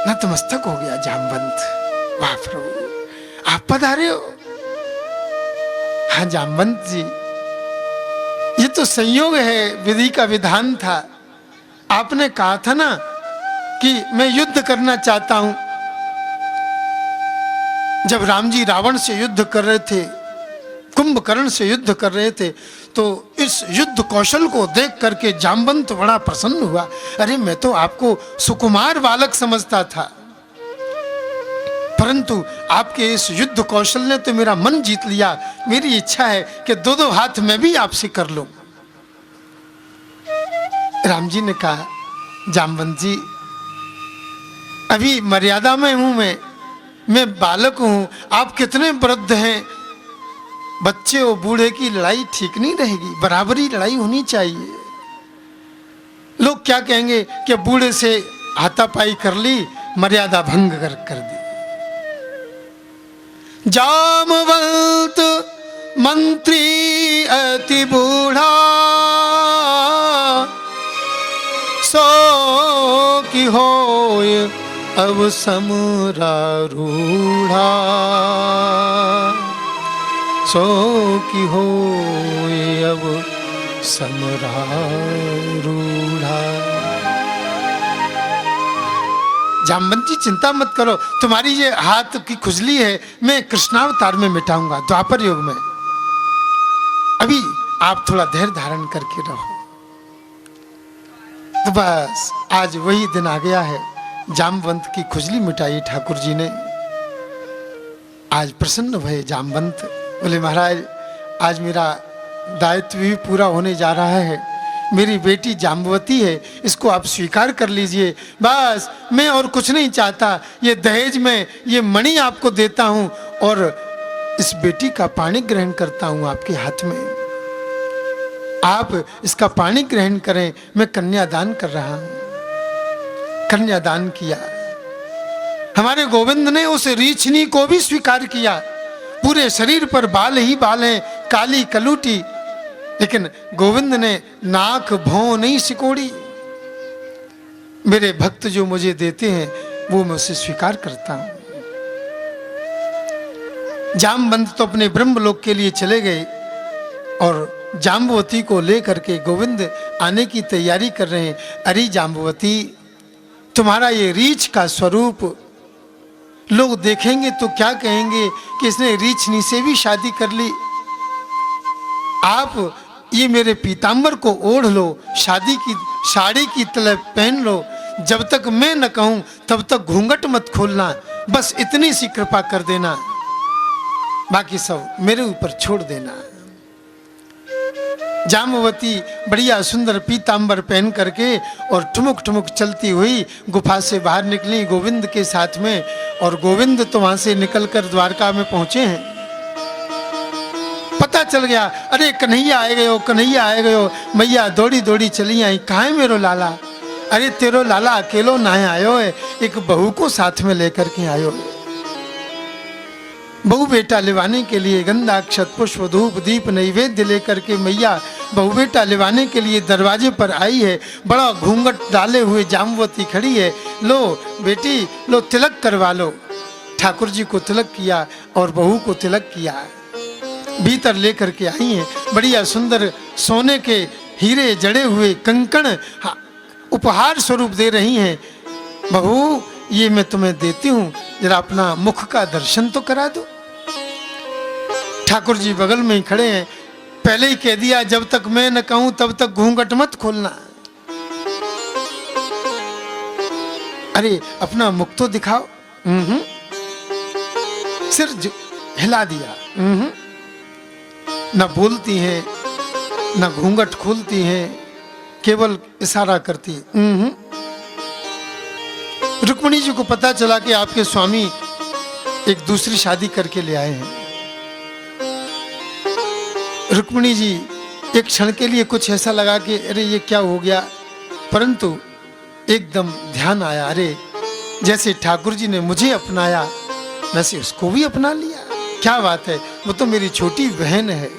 नतमस्तक हो गया जामवंत। वाह प्रभु आप पधारे हो। हाँ जामवंत जी, ये तो संयोग है, विधि का विधान था। आपने कहा था ना कि मैं युद्ध करना चाहता हूं। जब राम जी रावण से युद्ध कर रहे थे, कुंभकर्ण से युद्ध कर रहे थे, तो इस युद्ध कौशल को देख करके जामवंत बड़ा प्रसन्न हुआ। अरे मैं तो आपको सुकुमार बालक समझता था, परंतु आपके इस युद्ध कौशल ने तो मेरा मन जीत लिया। मेरी इच्छा है कि दो दो हाथ मैं भी आपसे कर लूं। राम जी ने कहा, जामवंत जी अभी मर्यादा में हूं, मैं बालक हूं, आप कितने वृद्ध हैं। बच्चे और बूढ़े की लड़ाई ठीक नहीं रहेगी, बराबरी लड़ाई होनी चाहिए। लोग क्या कहेंगे कि बूढ़े से हाथापाई कर ली, मर्यादा भंग कर दी। जामवंत मंत्री अति बूढ़ा, सो की होय अब समरारूढ़ा, सो की होय अब समरारूढ़ा। जामवंत जी चिंता मत करो, तुम्हारी ये हाथ की खुजली है मैं कृष्णावतार में मिटाऊंगा, द्वापर युग में। अभी आप थोड़ा धैर्य धारण करके रहो। तो बस आज वही दिन आ गया है, जामवंत की खुजली मिटाई ठाकुर जी ने। आज प्रसन्न भये जामवंत, बोले महाराज आज मेरा दायित्व भी पूरा होने जा रहा है। मेरी बेटी जाम्बवती है, इसको आप स्वीकार कर लीजिए। बस मैं और कुछ नहीं चाहता, ये दहेज में ये मणि आपको देता हूँ और इस बेटी का पानी ग्रहण करता हूँ आपके हाथ में। आप इसका पानी ग्रहण करें, मैं कन्यादान कर रहा हूँ। कन्यादान किया। हमारे गोविंद ने उस रीछनी को भी स्वीकार किया। पूरे शरीर पर बाल ही बाल हैं, काली कलूटी, लेकिन गोविंद ने नाक भौं नहीं सिकोड़ी। मेरे भक्त जो मुझे देते हैं वो मैं उसे स्वीकार करता हूं। जामवंत तो अपने ब्रह्मलोक के लिए चले गए और जाम्बवती को लेकर के गोविंद आने की तैयारी कर रहे हैं। अरे जाम्बवती, तुम्हारा ये रीछ का स्वरूप लोग देखेंगे तो क्या कहेंगे कि इसने रीछनी से भी शादी कर ली। आप ये मेरे पीतांबर को ओढ़ लो, शादी की साड़ी की तलब पहन लो। जब तक मैं न कहूं तब तक घूंघट मत खोलना। बस इतनी सी कृपा कर देना, बाकी सब मेरे ऊपर छोड़ देना। जाम्बवती बढ़िया सुंदर पीतांबर पहन करके और ठुमुक ठुमुक चलती हुई गुफा से बाहर निकली गोविंद के साथ में। और गोविंद तो वहां से निकलकर द्वारका में पहुंचे हैं। पता चल गया, अरे कन्हैया आए गए हो, कन्हैया आए गए हो। मैया दौड़ी दौड़ी चली आई, कहाँ है मेरो लाला? अरे तेरो लाला अकेलो ना आयो है, एक बहू को साथ में लेकर के आयो है। बहू बेटा लिवाने के लिए गंधा अक्षत पुष्प धूप दीप नैवेद्य लेकर के मैया बहू बेटा लिवाने के लिए दरवाजे पर आई है। बड़ा घूंघट डाले हुए जाम्बवती खड़ी है। लो बेटी लो, तिलक करवा लो। ठाकुर जी को तिलक किया और बहू को तिलक किया। भीतर लेकर के आई हैं बढ़िया सुंदर सोने के हीरे जड़े हुए कंकण उपहार स्वरूप दे रही हैं। बहू ये मैं तुम्हें देती हूँ, जरा अपना मुख का दर्शन तो करा दो। ठाकुर जी बगल में ही खड़े हैं। पहले ही कह दिया, जब तक मैं न कहूं तब तक घूंघट मत खोलना। अरे अपना मुख तो दिखाओ। सिर हिला दिया। न बोलती हैं न घूंघट खोलती हैं, केवल इशारा करती। रुक्मिणी जी को पता चला कि आपके स्वामी एक दूसरी शादी करके ले आए हैं। रुक्मिणी जी एक क्षण के लिए कुछ ऐसा लगा कि अरे ये क्या हो गया, परंतु एकदम ध्यान आया, अरे जैसे ठाकुर जी ने मुझे अपनाया वैसे उसको भी अपना लिया। क्या बात है, वो तो मेरी छोटी बहन है।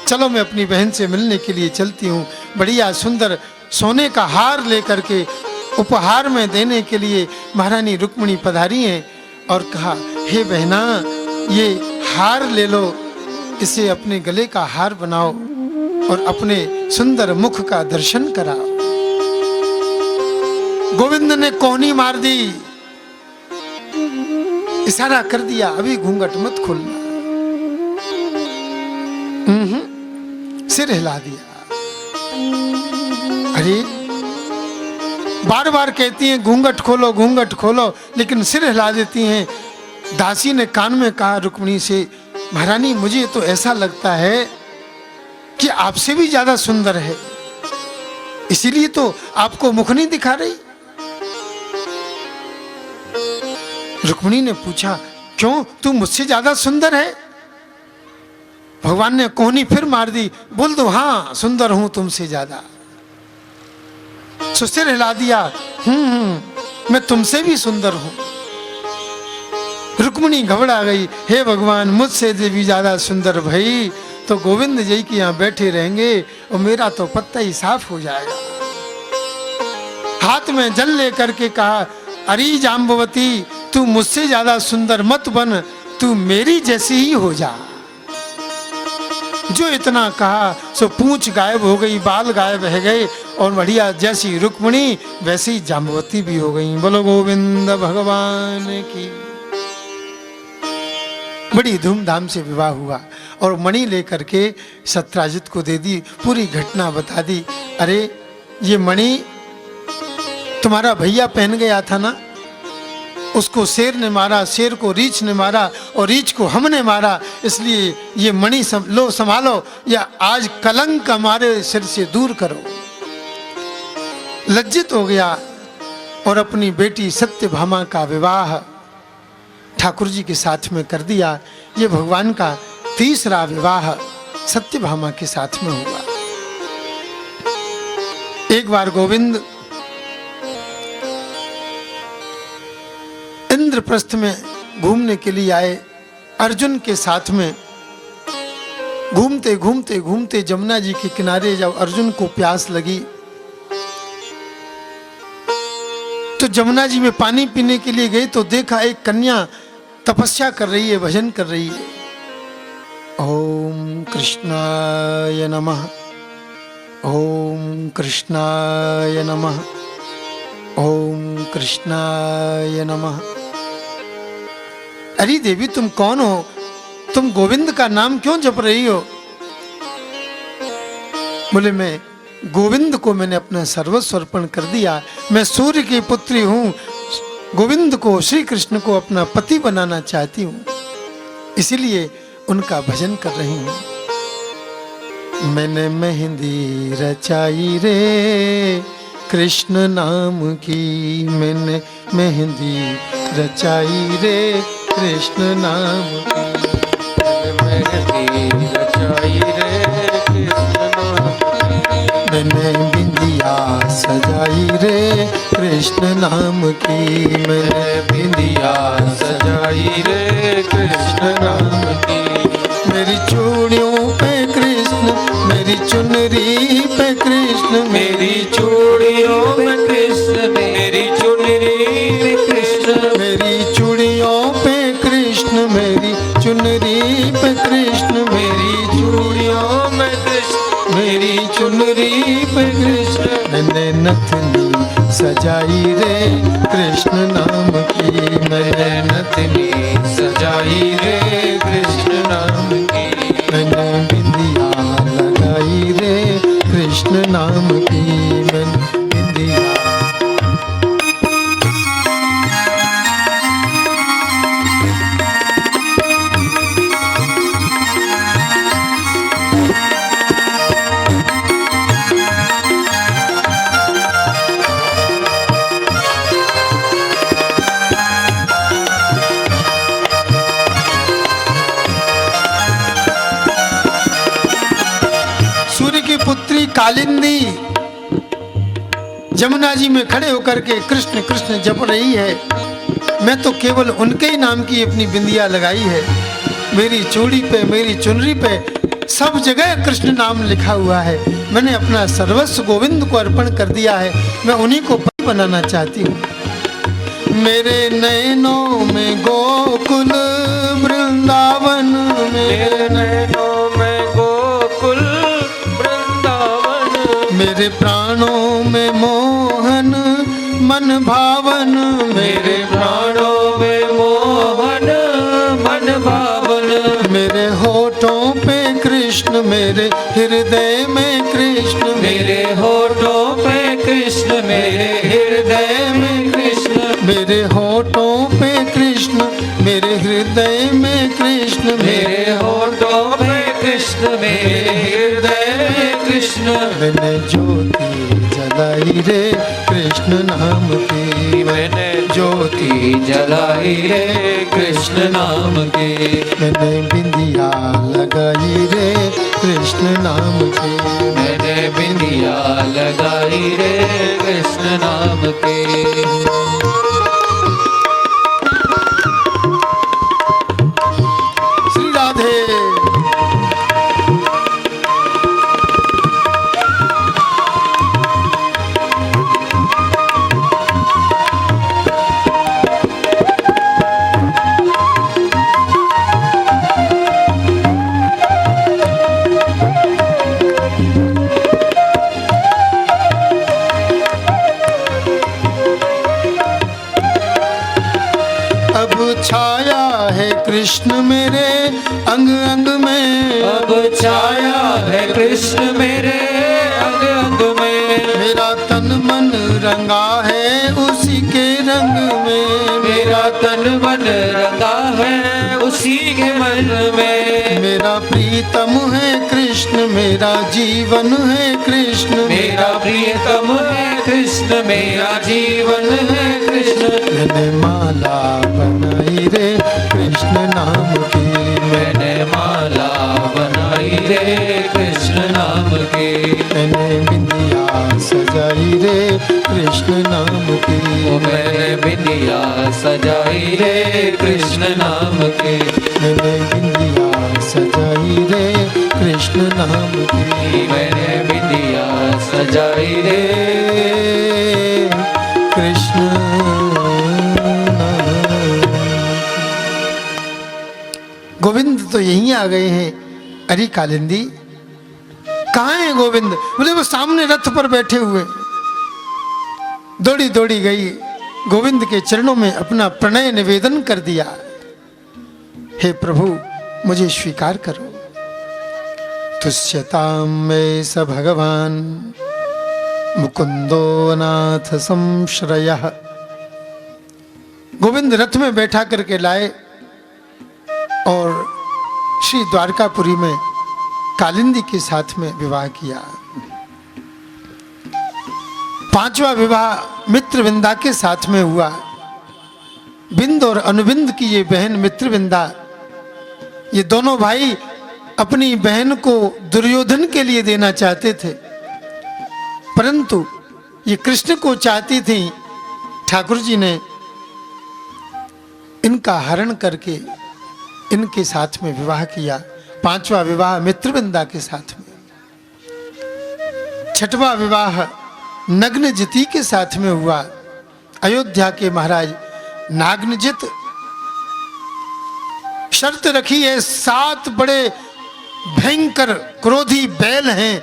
चलो मैं अपनी बहन से मिलने के लिए चलती हूँ। बढ़िया सुंदर सोने का हार लेकर के उपहार में देने के लिए महारानी रुक्मिणी पधारी हैं और कहा, हे बहना ये हार ले लो, इसे अपने गले का हार बनाओ और अपने सुंदर मुख का दर्शन कराओ। गोविंद ने कोहनी मार दी, इशारा कर दिया, अभी घूंघट मत खोलना। सिर हिला दिया। अरे बार बार कहती हैं घूंघट खोलो घूंघट खोलो, लेकिन सिर हिला देती हैं। दासी ने कान में कहा रुक्मिणी से, महारानी मुझे तो ऐसा लगता है कि आपसे भी ज्यादा सुंदर है, इसीलिए तो आपको मुख नहीं दिखा रही। रुक्मिणी ने पूछा, क्यों तू मुझसे ज्यादा सुंदर है? भगवान ने कोहनी फिर मार दी, बोल दो हाँ सुंदर हूं तुमसे ज्यादा। सिर हिला दिया, मैं तुमसे भी सुंदर हूं। रुक्मिणी घबरा गई, हे भगवान मुझसे भी ज्यादा सुंदर भाई तो गोविंद जी के यहाँ बैठे रहेंगे और मेरा तो पत्ता ही साफ हो जाएगा। हाथ में जल लेकर के कहा, अरे जाम्बवती तू मुझसे ज्यादा सुंदर मत बन, तू मेरी जैसी ही हो जा। जो इतना कहा सो पूंछ गायब हो गई, बाल गायब रह गए और बढ़िया जैसी रुक्मिणी वैसी जाम्बवती भी हो गई। बोलो गोविंद भगवान की। बड़ी धूमधाम से विवाह हुआ और मणि लेकर के सत्याजित को दे दी, पूरी घटना बता दी। अरे ये मणि तुम्हारा भैया पहन गया था ना, उसको शेर ने मारा, शेर को रीछ ने मारा और रीछ को हमने मारा, इसलिए ये मणि लो संभालो, या आज कलंक हमारे सिर से दूर करो। लज्जित हो गया और अपनी बेटी सत्यभामा का विवाह ठाकुर जी के साथ में कर दिया। ये भगवान का तीसरा विवाह सत्यभामा के साथ में हुआ। एक बार गोविंद इंद्रप्रस्थ में घूमने के लिए आए, अर्जुन के साथ में घूमते घूमते घूमते जमुना जी के किनारे जब अर्जुन को प्यास लगी तो जमुना जी में पानी पीने के लिए गए तो देखा एक कन्या तपस्या कर रही है, भजन कर रही है। ओम कृष्णाय नमः, ओम कृष्णाय नमः, ओम कृष्णाय नमः। अरे देवी तुम कौन हो? तुम गोविंद का नाम क्यों जप रही हो? बोले मैं गोविंद को मैंने अपना सर्वस्व अर्पण कर दिया, मैं सूर्य की पुत्री हूँ, गोविंद को श्री कृष्ण को अपना पति बनाना चाहती हूँ, इसीलिए उनका भजन कर रही हूँ। मैंने मेहंदी रचाई रे कृष्ण नाम की, मैंने मेहंदी रचाई रे कृष्ण नाम की, मेहंदी रचाई रे कृष्ण नाम की, मैंने बिंदिया सजाई रे कृष्ण नाम की, मैंने बिंदिया सजाई रे कृष्ण नाम की, मेरी चूड़ियों पे कृष्ण, मेरी चुनरी पे कृष्ण, मेरी चूड़ियों में कृष्ण, मेरी चुनरी में कृष्ण, मेरी चूड़ियों पे कृष्ण, मेरी चुनरी पे कृष्ण, मेरी चूड़ियों में कृष्ण, मेरी चुनरी पे कृष्ण, मैंने नथनी सजाई रे कृष्ण नाम की, मैंने नथनी सजाई रे कृष्ण नाम की, मैंने बिंदिया लगाई रे कृष्ण नाम की, मैंने बिंदिया। पुत्री कालिंदी जमुना जी में खड़े होकर के कृष्ण कृष्ण जप रही है। मैं तो केवल उनके ही नाम की अपनी बिंदिया लगाई है, मेरी चूड़ी पे, मेरी चुनरी पे सब जगह कृष्ण नाम लिखा हुआ है। मैंने अपना सर्वस्व गोविंद को अर्पण कर दिया है, मैं उन्हीं को पति बनाना चाहती हूँ। मेरे नैनों में गोकुल वृंदावन, मेरे नैनों में गोकुल वृंदावन, मेरे प्राणों में मोहन मन भावन, मेरे प्राणों में मोहन मन भावन, मेरे होठों पे कृष्ण, मेरे हृदय में कृष्ण, मेरे होठों पे कृष्ण, मेरे हृदय में कृष्ण, मेरे होठों पे कृष्ण, मेरे हृदय में कृष्ण, मेरे होठों पे कृष्ण, मेरे हृदय में कृष्ण, मैंने ज्योति जलाई रे कृष्ण नाम की, मैंने ज्योति जलाई रे कृष्ण नाम की, मैंने बिंदिया लगाई रे कृष्ण नाम की, मैंने बिंदिया लगाई रे कृष्ण नाम की। श्री राधे। कृष्ण मेरे अंग अंग में, अब छाया है कृष्ण मेरे अंग अंग में। मेरा तन मन रंगा है उसी के रंग में, मेरा तन मन रंगा है उसी के मन में। मेरा प्रीतम है कृष्ण, मेरा जीवन है कृष्ण, मेरा प्रियतम है कृष्ण, मेरा जीवन है कृष्ण। मैंने माला बनाई रे कृष्ण नाम की, मैंने माला बनाई रे कृष्ण नाम की। मैंने बिंदिया सजाई रे कृष्ण नाम की, ओ मैंने बिंदिया सजाई रे कृष्ण नाम की। मैंने बिंदिया सजाई रे कृष्ण नाम की, मैंने बिंदिया सजाई रे कृष्ण नाम। गोविंद तो यहीं आ गए हैं। अरे कालिंदी कहाँ है गोविंद? बोले वो सामने रथ पर बैठे हुए। दौड़ी दौड़ी गई, गोविंद के चरणों में अपना प्रणय निवेदन कर दिया। हे प्रभु मुझे स्वीकार करो। तुष्यताम में स भगवान मुकुंदो नाथ संश्रयः। गोविंद रथ में बैठा करके लाए और श्री द्वारकापुरी में कालिंदी के साथ में विवाह किया। पांचवा विवाह मित्रविंदा के साथ में हुआ। बिंद और अनुबिंद की ये बहन मित्रविंदा, ये दोनों भाई अपनी बहन को दुर्योधन के लिए देना चाहते थे, परंतु ये कृष्ण को चाहती थी। ठाकुर जी ने इनका हरण करके इनके साथ में विवाह किया। पांचवा विवाह मित्रविंदा के साथ में। छठवां विवाह नग्नजिति के साथ में हुआ। अयोध्या के महाराज नागनजित शर्त रखी है, 7 बड़े भयंकर क्रोधी बैल हैं,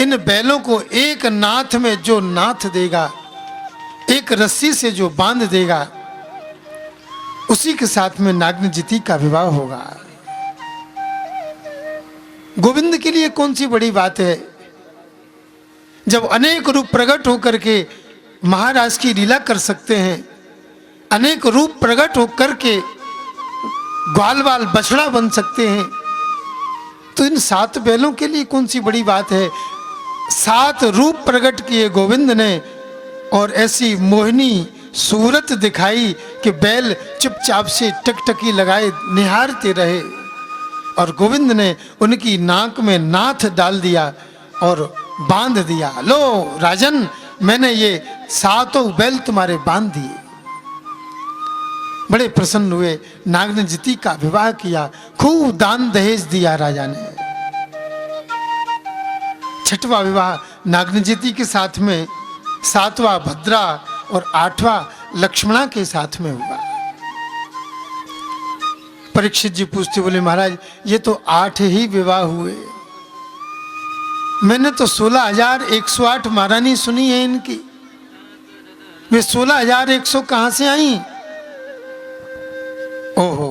इन बैलों को एक नाथ में जो नाथ देगा, एक रस्सी से जो बांध देगा, उसी के साथ में नागनजिति का विवाह होगा। गोविंद के लिए कौन सी बड़ी बात है? जब अनेक रूप प्रकट होकर के महाराज की लीला कर सकते हैं, अनेक रूप प्रकट होकर के ग्वाल बाल बछड़ा बन सकते हैं, तो इन 7 बैलों के लिए कौन सी बड़ी बात है? 7 रूप प्रकट किए गोविंद ने और ऐसी मोहिनी सूरत दिखाई कि बैल चुपचाप से टकटकी लगाए निहारते रहे। और गोविंद ने उनकी नाक में नाथ डाल दिया और बांध दिया। लो राजन, मैंने ये 7 बैल तुम्हारे बांध दिए। बड़े प्रसन्न हुए, नागनजिति का विवाह किया, खूब दान दहेज दिया राजा ने। छठवां विवाह नागनजिति के साथ में, 7वां भद्रा और 8वां लक्ष्मणा के साथ में हुआ। परीक्षित जी पूछते, बोले महाराज ये तो 8 ही विवाह हुए, मैंने तो 16,108 महारानी सुनी है इनकी, वे 16,100 कहां से आई? ओहो,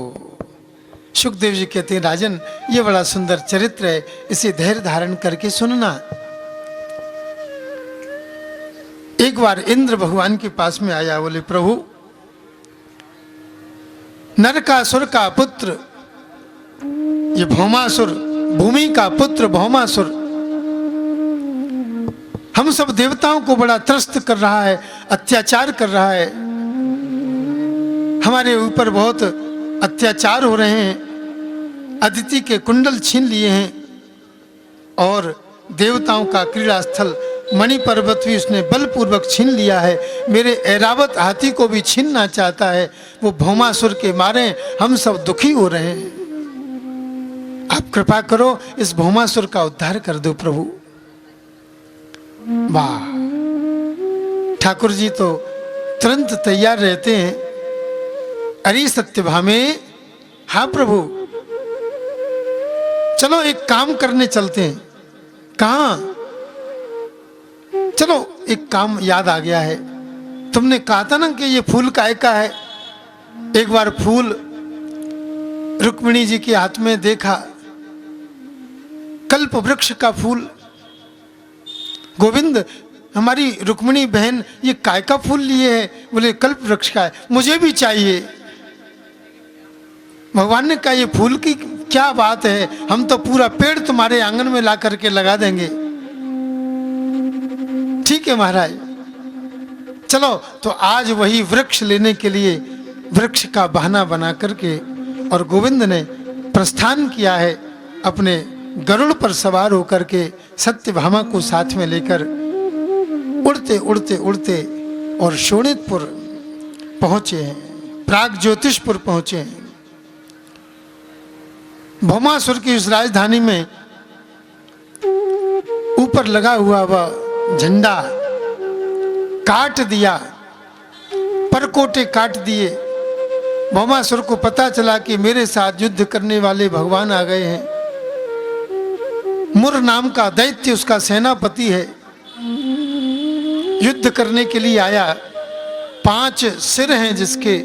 सुखदेव जी कहते हैं राजन ये बड़ा सुंदर चरित्र है, इसे धैर्य धारण करके सुनना। एक बार इंद्र भगवान के पास में आया, बोले प्रभु नरकासुर का पुत्र ये भौमासुर, भूमि का पुत्र भौमासुर हम सब देवताओं को बड़ा त्रस्त कर रहा है, अत्याचार कर रहा है, हमारे ऊपर बहुत अत्याचार हो रहे हैं। अदिति के कुंडल छीन लिए हैं और देवताओं का क्रीड़ा स्थल मणि पर्वत भी उसने बलपूर्वक छीन लिया है। मेरे ऐरावत हाथी को भी छीनना चाहता है। वो भौमासुर के मारे हम सब दुखी हो रहे हैं। आप कृपा करो इस भौमासुर का उद्धार कर दो प्रभु। वाह, ठाकुर जी तो तुरंत तैयार रहते हैं। अरे सत्यभामे, हाँ प्रभु, चलो एक काम करने चलते हैं। कहाँ? चलो एक काम याद आ गया है, तुमने कहा था ना कि ये फूल काय का है। एक बार फूल रुक्मिणी जी के हाथ में देखा कल्प वृक्ष का फूल। गोविंद, हमारी रुक्मिणी बहन ये काय का फूल लिए है? बोले कल्प वृक्ष का है, मुझे भी चाहिए। भगवान ने कहा ये फूल की क्या बात है, हम तो पूरा पेड़ तुम्हारे आंगन में ला करके लगा देंगे। ठीक है महाराज, चलो। तो आज वही वृक्ष लेने के लिए वृक्ष का बहाना बना करके और गोविंद ने प्रस्थान किया है अपने गरुड़ पर सवार होकर के, सत्यभामा को साथ में लेकर उड़ते उड़ते उड़ते और शोणितपुर पहुंचे हैं, प्राग ज्योतिषपुर पहुंचे हैं। भौमासुर की उस राजधानी में ऊपर लगा हुआ वह झंडा काट दिया, परकोटे काट दिए। भौमासुर को पता चला कि मेरे साथ युद्ध करने वाले भगवान आ गए हैं। मुर नाम का दैत्य उसका सेनापति है, युद्ध करने के लिए आया। 5 सिर हैं जिसके।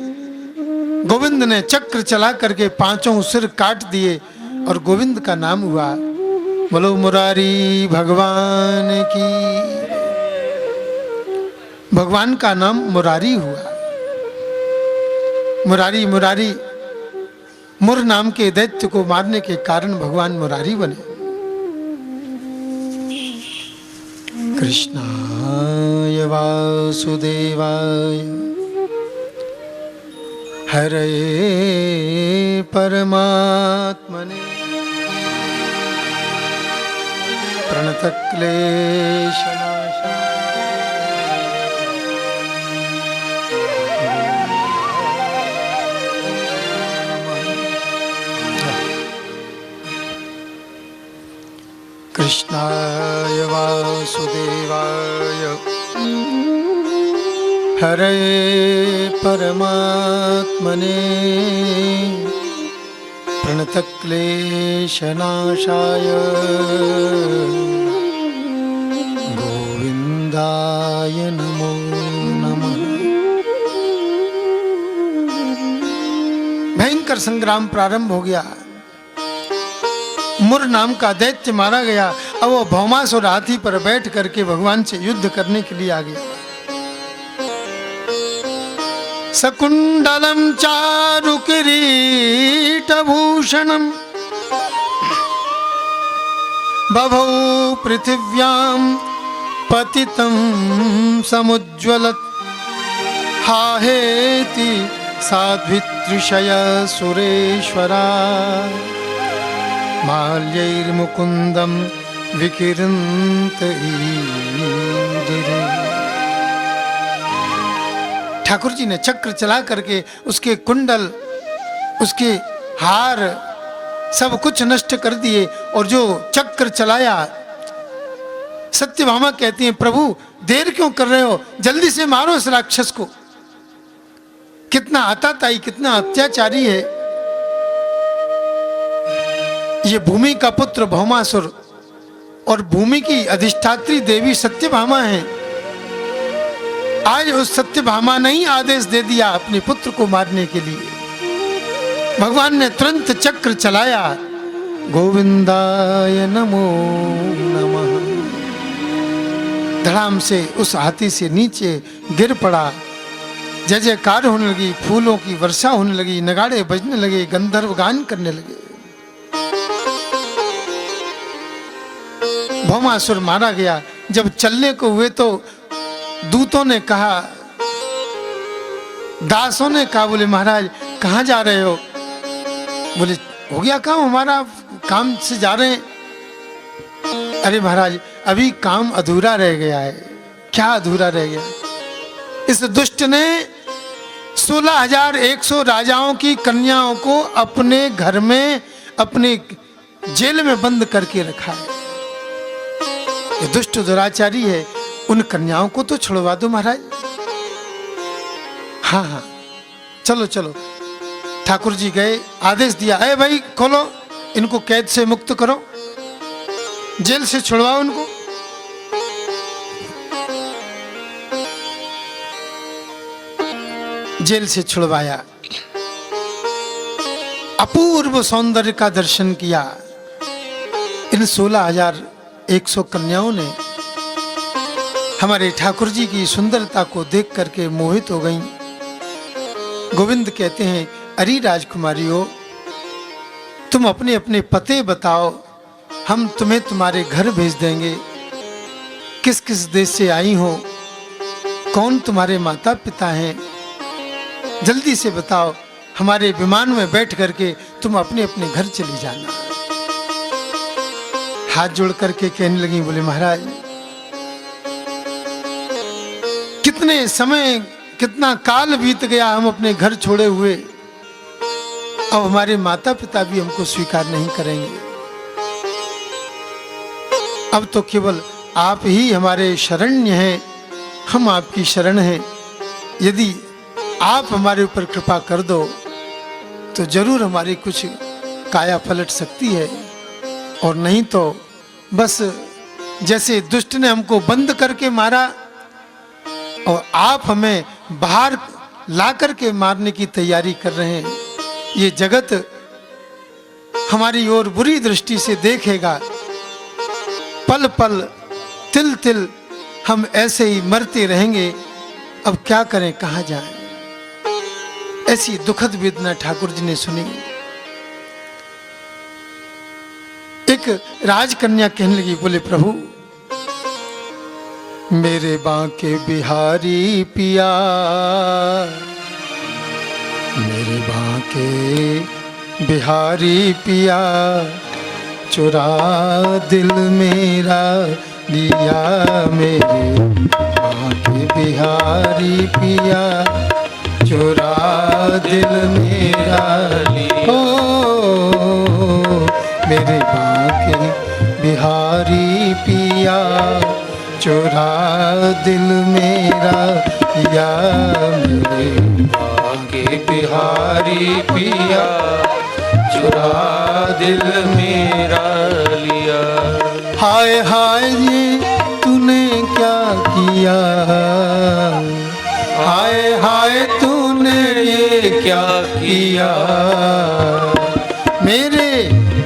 गोविंद ने चक्र चला करके 5 सिर काट दिए और गोविंद का नाम हुआ। बोलो मुरारी भगवान की। भगवान का नाम मुरारी हुआ। मुरारी मुरारी, मुर नाम के दैत्य को मारने के कारण भगवान मुरारी बने। कृष्णाय वासुदेवाय हरे परमात्मने प्रणतक्लेशनाशाय कृष्णाय वासुदेवाय हरे परमात्मने प्रणतक्लेशनाशाय गोविंदाय नमो नमः। भयंकर संग्राम प्रारंभ हो गया। मुर नाम का दैत्य मारा गया। अब वो भौमासुर हाथी पर बैठ करके भगवान से युद्ध करने के लिए आ गया। सकुंडलम चारु किरीटभूषणम बभौ पृथिव्यां पतितं समुज्ज्वलत् हाहेति साध्वित्रिषय सुरेश्वरा माल्यैर्मुकुन्दं विकिरन्त ईदिरे। ठाकुर जी ने चक्र चला करके उसके कुंडल, उसके हार सब कुछ नष्ट कर दिए और जो चक्र चलाया। सत्यभामा कहती हैं प्रभु देर क्यों कर रहे हो, जल्दी से मारो इस राक्षस को। कितना आताताई, कितना अत्याचारी है। ये भूमि का पुत्र भौमासुर और भूमि की अधिष्ठात्री देवी सत्यभामा है। आज उस सत्यभामा ने ही आदेश दे दिया अपने पुत्र को मारने के लिए। भगवान ने तुरंत चक्र चलाया। गोविंदाय नमो नमः। धड़ाम से उस हाथी से नीचे गिर पड़ा। जय जयकार होने लगी, फूलों की वर्षा होने लगी, नगाड़े बजने लगे, गंधर्व गान करने लगे। भौमासुर मारा गया। जब चलने को हुए तो दूतों ने कहा, दासों ने कहा, बोले महाराज कहाँ जा रहे हो? बोले हो गया काम, हमारा काम से जा रहे हैं। अरे महाराज अभी काम अधूरा रह गया है। क्या अधूरा रह गया? इस दुष्ट ने 16,100 राजाओं की कन्याओं को अपने घर में, अपने जेल में बंद करके रखा है। ये दुष्ट दुराचारी है। उन कन्याओं को तो छुड़वा दो महाराज। हाँ हाँ चलो चलो। ठाकुर जी गए, आदेश दिया, अरे भाई खोलो, इनको कैद से मुक्त करो, जेल से छुड़वाओ इनको। जेल से छुड़वाया। अपूर्व सौंदर्य का दर्शन किया। इन 16,100 कन्याओं ने हमारे ठाकुर जी की सुंदरता को देख करके मोहित हो गईं। गोविंद कहते हैं, अरे राजकुमारियों, तुम अपने अपने पते बताओ, हम तुम्हें तुम्हारे घर भेज देंगे। किस किस देश से आई हो, कौन तुम्हारे माता पिता हैं, जल्दी से बताओ। हमारे विमान में बैठ करके तुम अपने अपने घर चली जाना। हाथ जोड़ करके कहने लगी, बोले महाराज, कितने समय, कितना काल बीत गया हम अपने घर छोड़े हुए, अब हमारे माता पिता भी हमको स्वीकार नहीं करेंगे। अब तो केवल आप ही हमारे शरण्य हैं, हम आपकी शरण हैं। यदि आप हमारे ऊपर कृपा कर दो तो जरूर हमारी कुछ काया पलट सकती है, और नहीं तो बस जैसे दुष्ट ने हमको बंद करके मारा और आप हमें बाहर ला करके मारने की तैयारी कर रहे हैं, ये जगत हमारी ओर बुरी दृष्टि से देखेगा। पल पल तिल तिल हम ऐसे ही मरते रहेंगे। अब क्या करें, कहाँ जाएं? ऐसी दुखद वेदना ठाकुर जी ने सुनी। एक राजकन्या कहने लगी, बोले प्रभु, मेरे बांके बिहारी पिया, मेरे बांके बिहारी पिया, चुरा दिल मेरा लिया। मेरे बांके बिहारी पिया, चुरा दिल मेरा लिया। मेरे बांके बिहारी पिया, चुरा दिल मेरा लिया। मेरे बांके बिहारी पिया, चुरा दिल मेरा लिया। हाय हाय ये तूने क्या किया, हाय हाय तूने ये क्या किया। मेरे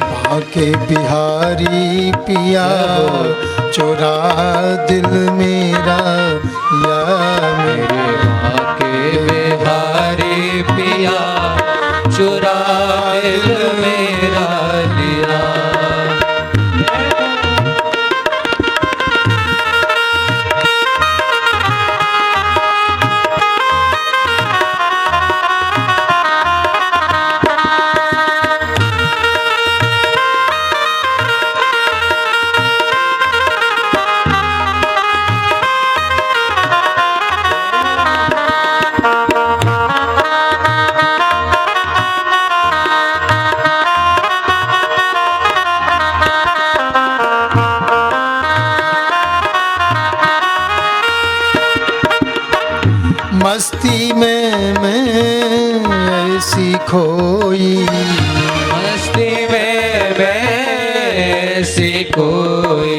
बांके बिहारी पिया, चुरा दिल मेरा लिया। मेरे बांके बिहारी पिया, चुरा दिल मेरा लिया। मस्ती में मैं ऐसी खोई, मस्ती में ऐसी कोई,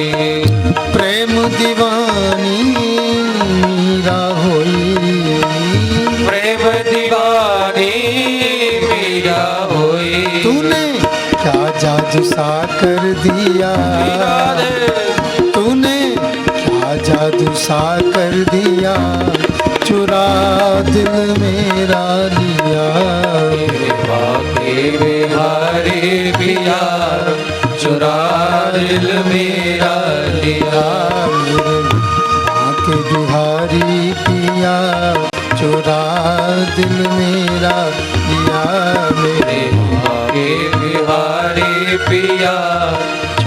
प्रेम दीवानी मीरा होई। प्रेम दीवानी मीरा होई। तूने क्या जादू सा कर दिया, तूने क्या जादू सा कर दिया, चुरा दिल मेरा लिया। मेरे बांके बिहारी पिया, चुरा दिल मेरा लिया। मेरे बांके बिहारी पिया, चुरा दिल मेरा लिया। मेरे बांके बिहारी पिया,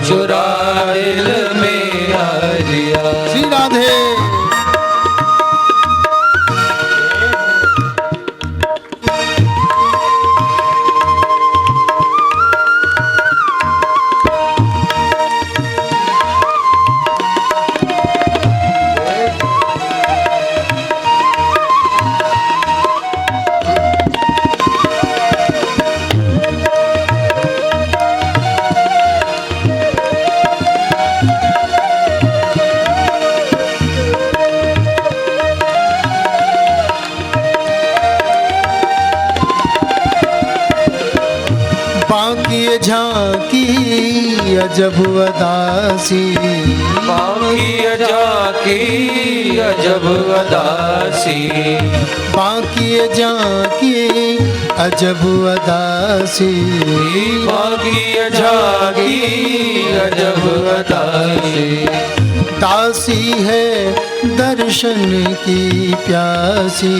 चुरा दिल मेरा लिया। श्री राधे। की अजब अदासी, बाकी जाकी अजब अदासी, बाकी जाकी अजब अदासी, बाकी जाकी अजब अदासी, दासी है दर्शन की प्यासी,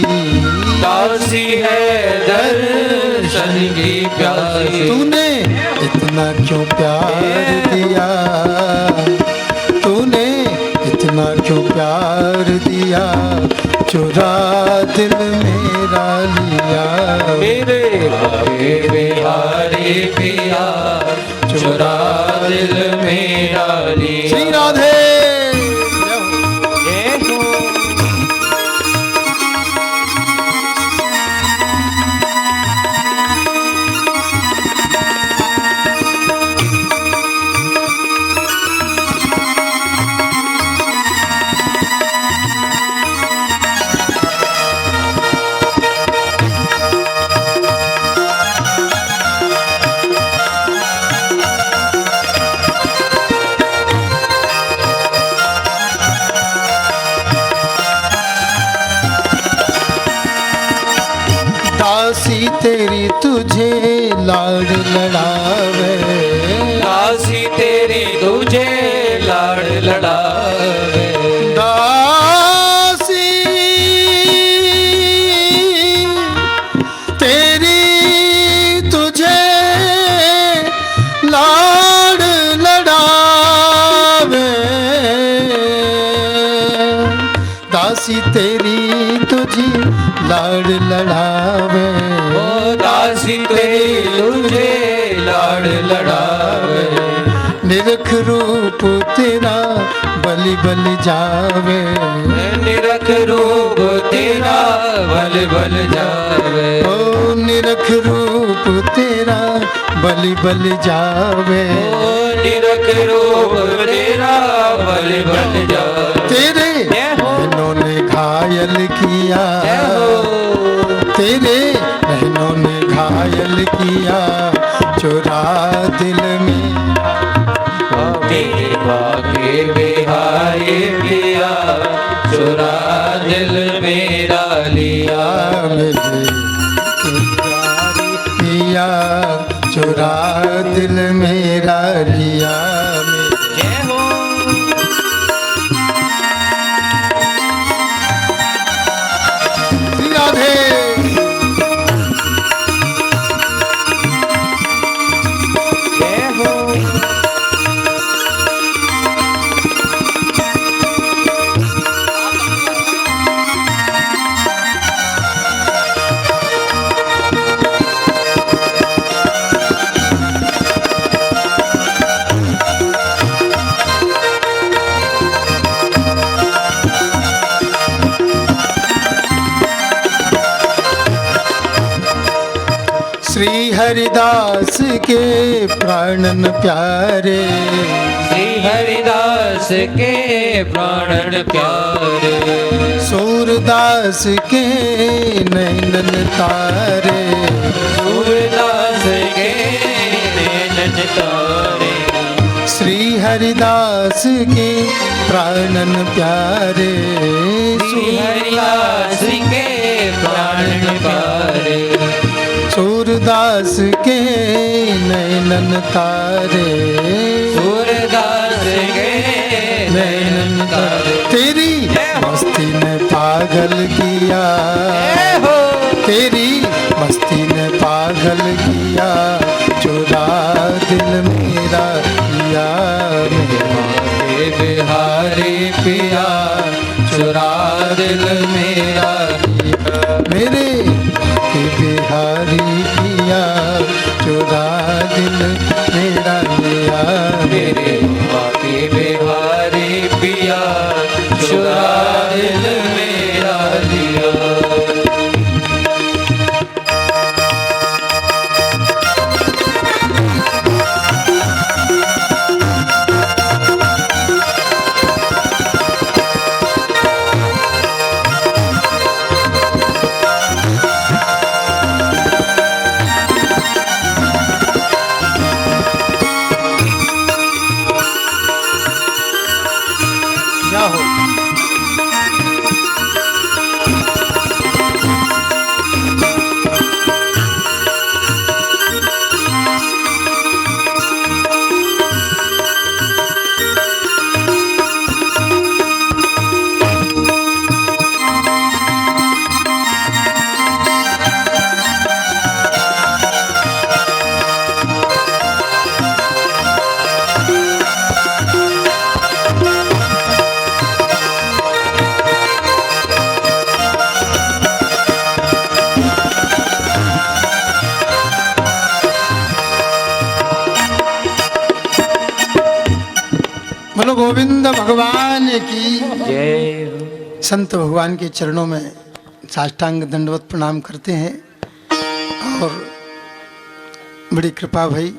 दासी है दर्शन की प्यासी, तूने इतना क्यों प्यार दिया, तूने इतना क्यों प्यार दिया, चुरा दिल मेरा लिया, मेरे भागे बिहारी पिया चुरा दिल मेरा लिया। श्री राधे। दासी तेरी तुझे लाड लड़ावे, दासी तेरी तुझे लाड लड़ावे, दासी तेरी तुझे लाड लड़ावे, दासी तेरी तुझे लाड लड़ावे, ओ दासी तेरी तुझे लाड लड़ावे, निरख रूप तेरा बलि बलि जावे, निरख रूप तेरा बल बल जावे, ओ निरख रूप तेरा बलि बलि जावे, ओ निरख रूप तेरा बल बल जावे, तेरे नैनों ने घायल किया, तेरे नैनों ने घायल किया, चुरा दिल में तेरे बागे बिहारी पिया चुरा दिल मेरा लिया, मेरे प्यारी पिया चुरा दिल मेरा लिया, जय हो श्री राधे। जय हो श्री हरिदास के प्राणन प्यारे, श्री हरिदास के प्राणन प्यारे, सूरदास के नैनन तारे, सूरदास के नैनन तारे, श्री हरिदास के प्राणन प्यारे, श्री हरिदास के प्राणन प्यारे, सूरदास के नैनन तारे, सूरदास के नैनन तारे, तेरी मस्ती ने पागल किया, तेरी मस्ती ने पागल किया, चुरा दिल मेरा लिया, मेरे बिहारी पिया चुरा दिल मेरा लिया, मेरे के बिहारी पिया चुरा दिल मेरा लिया, मेरे बाकी बिहारी पिया चुरा दिल मेरा लिया। गोविंद भगवान की जय हो। संत भगवान के चरणों में साष्टांग दंडवत प्रणाम करते हैं और बड़ी कृपा भाई